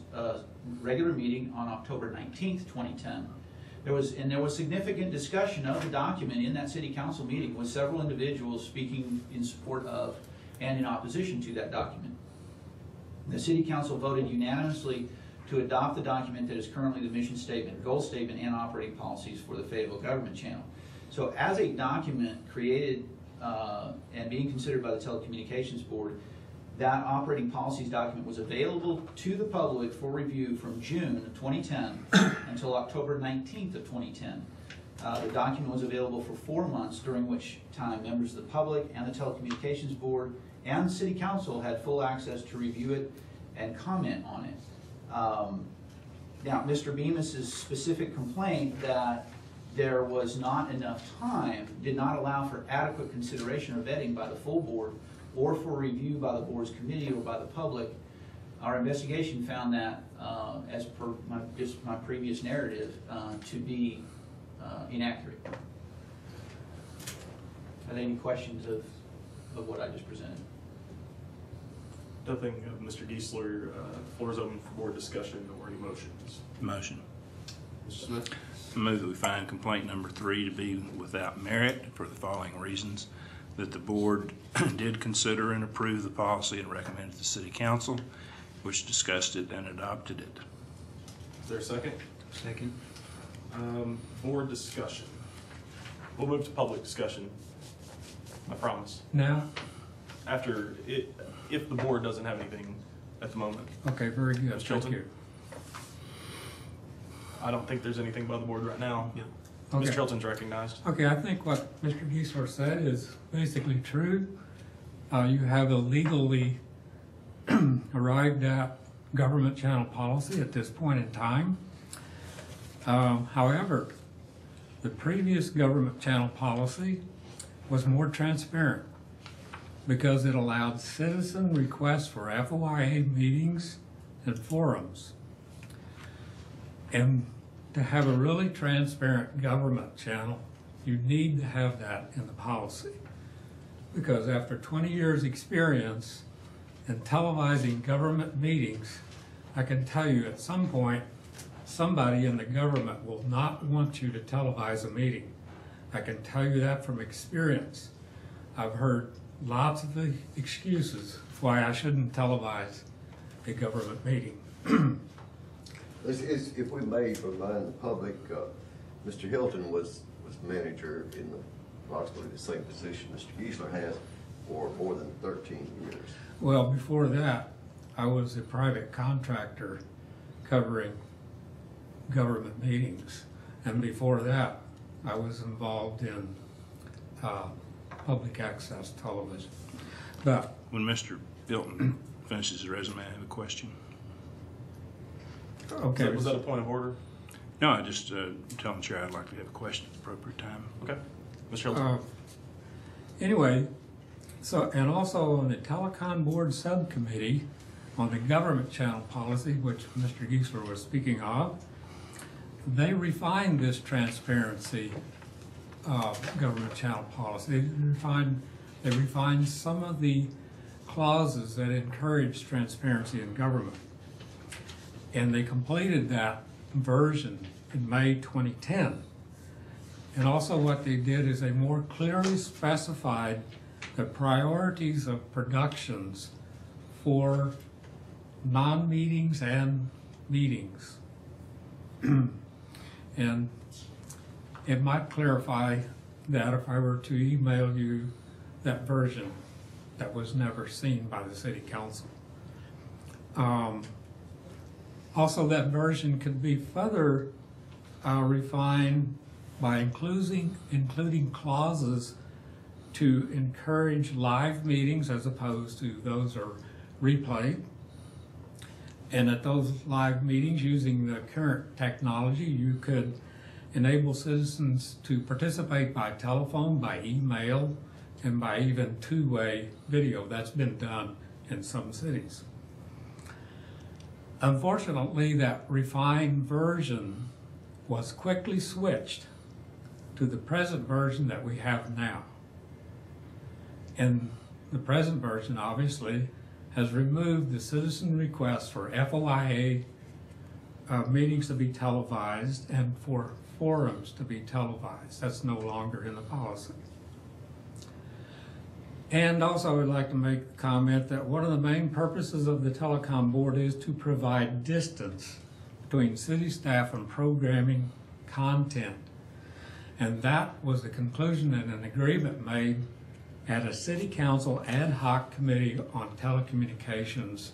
regular meeting on October 19, 2010. There was significant discussion of the document in that City Council meeting, with several individuals speaking in support of and in opposition to that document. The City Council voted unanimously to adopt the document that is currently the mission statement, goal statement, and operating policies for the Fayetteville government channel. So as a document created and being considered by the Telecommunications Board, that operating policies document was available to the public for review from June of 2010 until October 19th of 2010. The document was available for 4 months, during which time members of the public and the Telecommunications Board and the City Council had full access to review it and comment on it. Now, Mr. Bemis's specific complaint that there was not enough time did not allow for adequate consideration or vetting by the full board or for review by the board's committee or by the public. Our investigation found that, as per my previous narrative, to be inaccurate. Are there any questions of what I just presented? Nothing of Mr. Giesler. Floor is open for board discussion or any motions. Motion. Mr. Smith? I move that we find complaint number 3 to be without merit for the following reasons: that the board did consider and approve the policy and recommended to the City Council, which discussed it and adopted it. Is there a second? Second. Board discussion. We'll move to public discussion. I promise. Now? After it, if the board doesn't have anything at the moment. Okay, very good. Ms. Thank Chilton? you. I don't think there's anything by the board right now. Yeah. Ms. Okay. Chilton's recognized. Okay, I think what Mr. Giesler said is basically true. You have a legally arrived at government channel policy at this point in time. However, the previous government channel policy was more transparent because it allowed citizen requests for FOIA meetings and forums. And to have a really transparent government channel, you need to have that in the policy. Because after 20 years experience in televising government meetings, I can tell you at some point, somebody in the government will not want you to televise a meeting. I can tell you that from experience. I've heard lots of the excuses why I shouldn't televise a government meeting. If we may remind the public, Mr. Hilton was manager in approximately the same position Mr. Giesler has for more than 13 years. Well, before that, I was a private contractor covering government meetings. And before that, I was involved in public access television. But When Mr. Hilton finishes his resume, I have a question. okay, Was that a point of order? No, I just telling the chair I'd like to have a question at the appropriate time. Okay. Mr. Hilton? Anyway, so, and also on the Telecom Board Subcommittee on the government channel policy, which Mr. Geisler was speaking of, they refined this transparency government channel policy. They refined some of the clauses that encourage transparency in government. And they completed that version in May 2010. And also what they did is they more clearly specified the priorities of productions for non-meetings and meetings. And it might clarify that if I were to email you that version that was never seen by the City Council. Also, that version could be further refined by including clauses to encourage live meetings as opposed to those are replayed. And at those live meetings, using the current technology, you could enable citizens to participate by telephone, by email, and by even two-way video. That's been done in some cities. Unfortunately, that refined version was quickly switched to the present version that we have now. And the present version, obviously, has removed the citizen request for FOIA meetings to be televised and for forums to be televised. That's no longer in the policy. And also I would like to make a comment that one of the main purposes of the Telecom Board is to provide distance between city staff and programming content. And that was the conclusion and an agreement made at a City Council ad hoc committee on telecommunications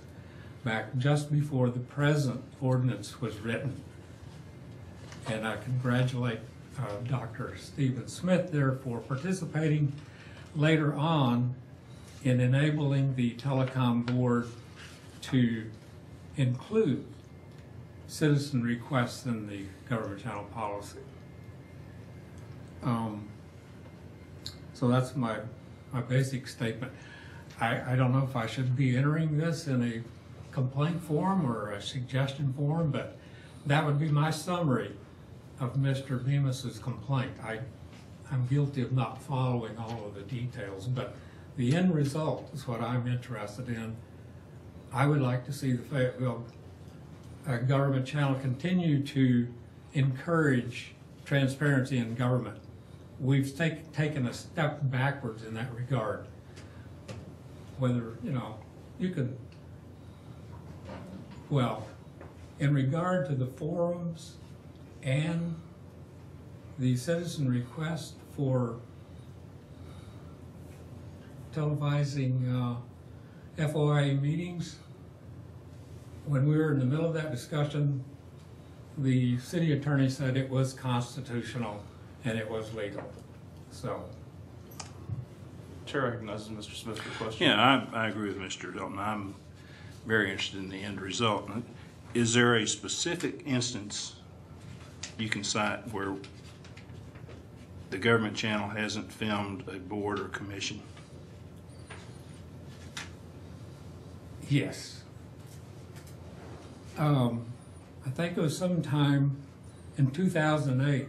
back just before the present ordinance was written. And I congratulate Dr. Stephen Smith there for participating later on in enabling the Telecom Board to include citizen requests in the government channel policy. So that's my basic statement. I don't know if I should be entering this in a complaint form or a suggestion form, but that would be my summary of Mr. Bemis's complaint. I'm guilty of not following all of the details, but the end result is what I'm interested in. I would like to see the Fayetteville government channel continue to encourage transparency in government. We've taken a step backwards in that regard. Whether, you can, well, in regard to the forums and the citizen request for televising FOIA meetings, when we were in the middle of that discussion, the city attorney said it was constitutional and it was legal. So. Chair recognizes Mr. Smith for a question. Yeah, I agree with Mr. Dalton. I'm very interested in the end result. Is there a specific instance you can cite where the government channel hasn't filmed a board or commission? Yes. I think it was sometime in 2008.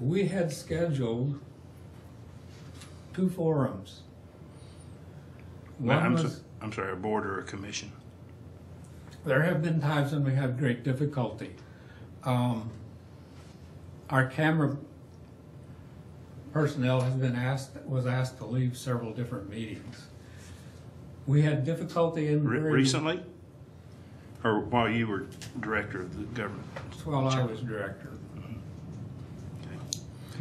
We had scheduled 2 forums. I'm sorry, a board or a commission? There have been times when we had great difficulty. Our camera personnel was asked to leave several different meetings. We had difficulty in recently, or while you were director of the government? While I was director.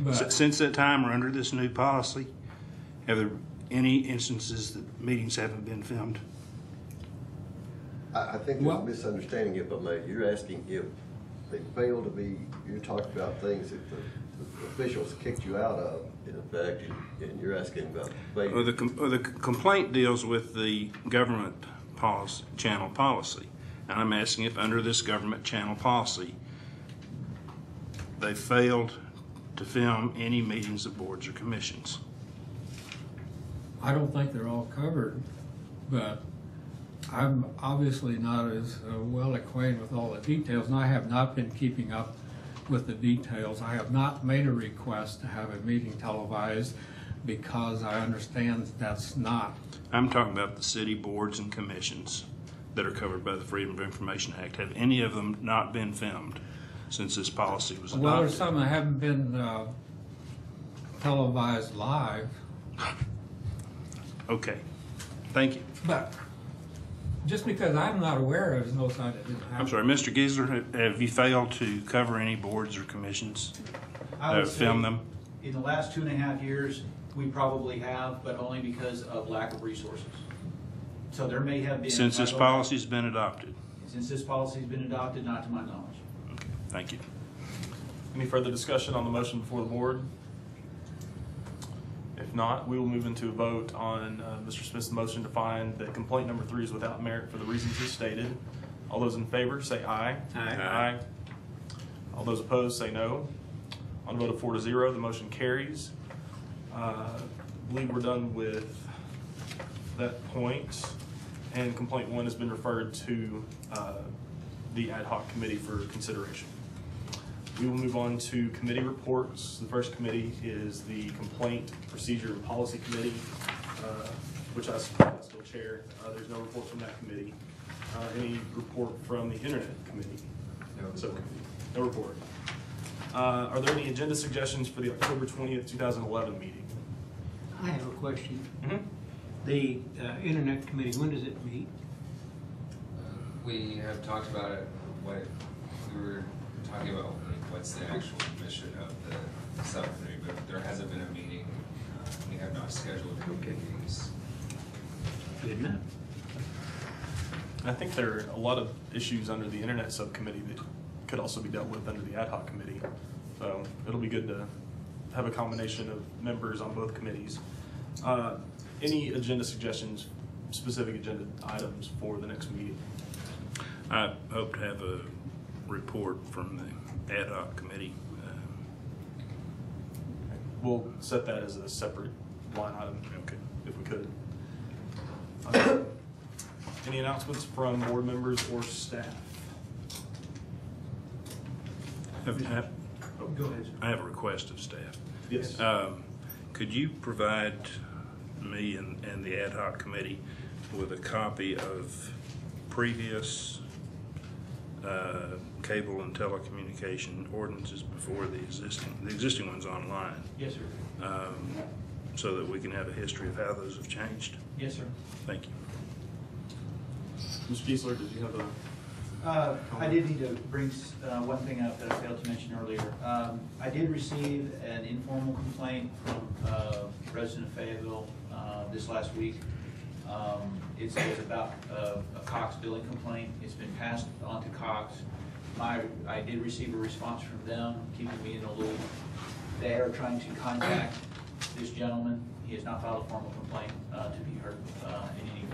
But since that time, or under this new policy, have there any instances that meetings haven't been filmed? I think you're misunderstanding it, but you're asking if they fail to be, you're talking about things that the officials kicked you out of, in effect, and you're asking about failure. Well, the complaint deals with the government channel policy. And I'm asking if under this government channel policy, they failed to film any meetings of boards or commissions. I don't think they're all covered, but I'm obviously not as well acquainted with all the details, and I have not been keeping up with the details. I have not made a request to have a meeting televised because I understand that's not. I'm talking about the city boards and commissions that are covered by the Freedom of Information Act. Have any of them not been filmed since this policy was adopted? Well, there's some that haven't been televised live. Okay, thank you. But just because I'm not aware of it is no sign it didn't happen. I'm sorry, Mr. Giesler, have you failed to cover any boards or commissions? I would say Film them? in the last 2.5 years, we probably have, but only because of lack of resources. So there may have been. Since this policy's been adopted? Since this policy's been adopted, not to my knowledge. Okay, thank you. Any further discussion on the motion before the board? If not, we will move into a vote on Mr. Smith's motion to find that complaint number 3 is without merit for the reasons he stated. All those in favor say aye. Aye. Aye. All those opposed say no. On a vote of 4-0, the motion carries. I believe we're done with that point, and complaint 1 has been referred to the ad hoc committee for consideration. We will move on to committee reports. The first committee is the Complaint, Procedure, and Policy Committee, which I still chair. There's no report from that committee. Any report from the Internet Committee? No. No report. Are there any agenda suggestions for the October 20th, 2011 meeting? I have a question. Mm-hmm. The Internet Committee, when does it meet? We have talked about it, what we were talking about, what's the actual mission of the subcommittee, but there hasn't been a meeting. We have not scheduled any meetings. Good enough. I think there are a lot of issues under the Internet Subcommittee that could also be dealt with under the Ad hoc Committee. So it'll be good to have a combination of members on both committees. Any agenda suggestions, specific agenda items for the next meeting? I hope to have a report from the ad hoc committee. We'll set that as a separate line item, Okay. if we could. Any announcements from board members or staff? Go ahead. I have a request of staff. Yes. Could you provide me and the ad hoc committee with a copy of previous cable and telecommunication ordinances before the existing ones online? Yes, sir. So that we can have a history of how those have changed? Yes, sir. Thank you. Mr. Giesler, did you have a? I did need to bring one thing up that I failed to mention earlier. I did receive an informal complaint from a resident of Fayetteville this last week. It's about a Cox billing complaint. It's been passed on to Cox. I did receive a response from them, keeping me in the loop. They are trying to contact this gentleman. He has not filed a formal complaint to be heard in any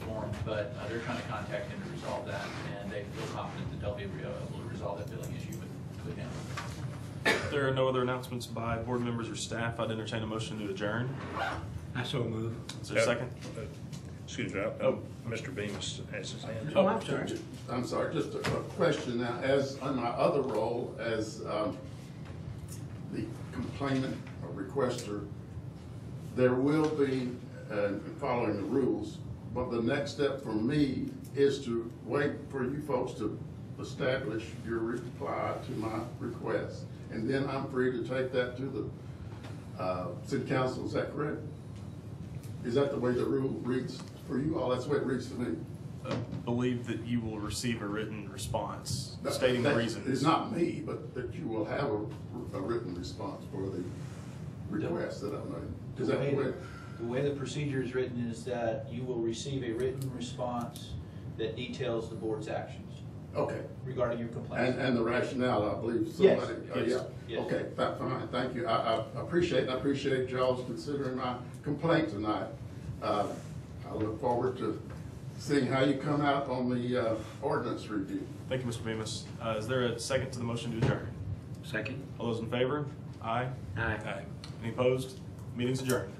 form, but they're trying to contact him to resolve that, and they feel confident that they'll be able to resolve that billing issue with him. If there are no other announcements by board members or staff, I'd entertain a motion to adjourn. I so move. Is there a second? Excuse me, Mr. Bemis has his hand Oh, up. I'm sorry. I'm sorry, just a question now. As on my other role as the complainant or requester, there will be, following the rules, but the next step for me is to wait for you folks to establish your reply to my request. And then I'm free to take that to the city council, is that correct? Is that the way the rule reads for you all? That's the way it reads to me. I believe that you will receive a written response stating the reasons. It's not me, but that you will have a written response for the request that I'm making. Is that the way? The way the procedure is written is that you will receive a written response that details the board's actions. Okay. Regarding your complaint. And the rationale, I believe Yes, somebody, yes, yes. Okay, fine, thank you. I appreciate y'all's considering my complaint tonight. I look forward to seeing how you come out on the ordinance review. Thank you, Mr. Bemis. Is there a second to the motion to adjourn? Second. All those in favor? Aye. Aye. Any opposed? Meeting's adjourned.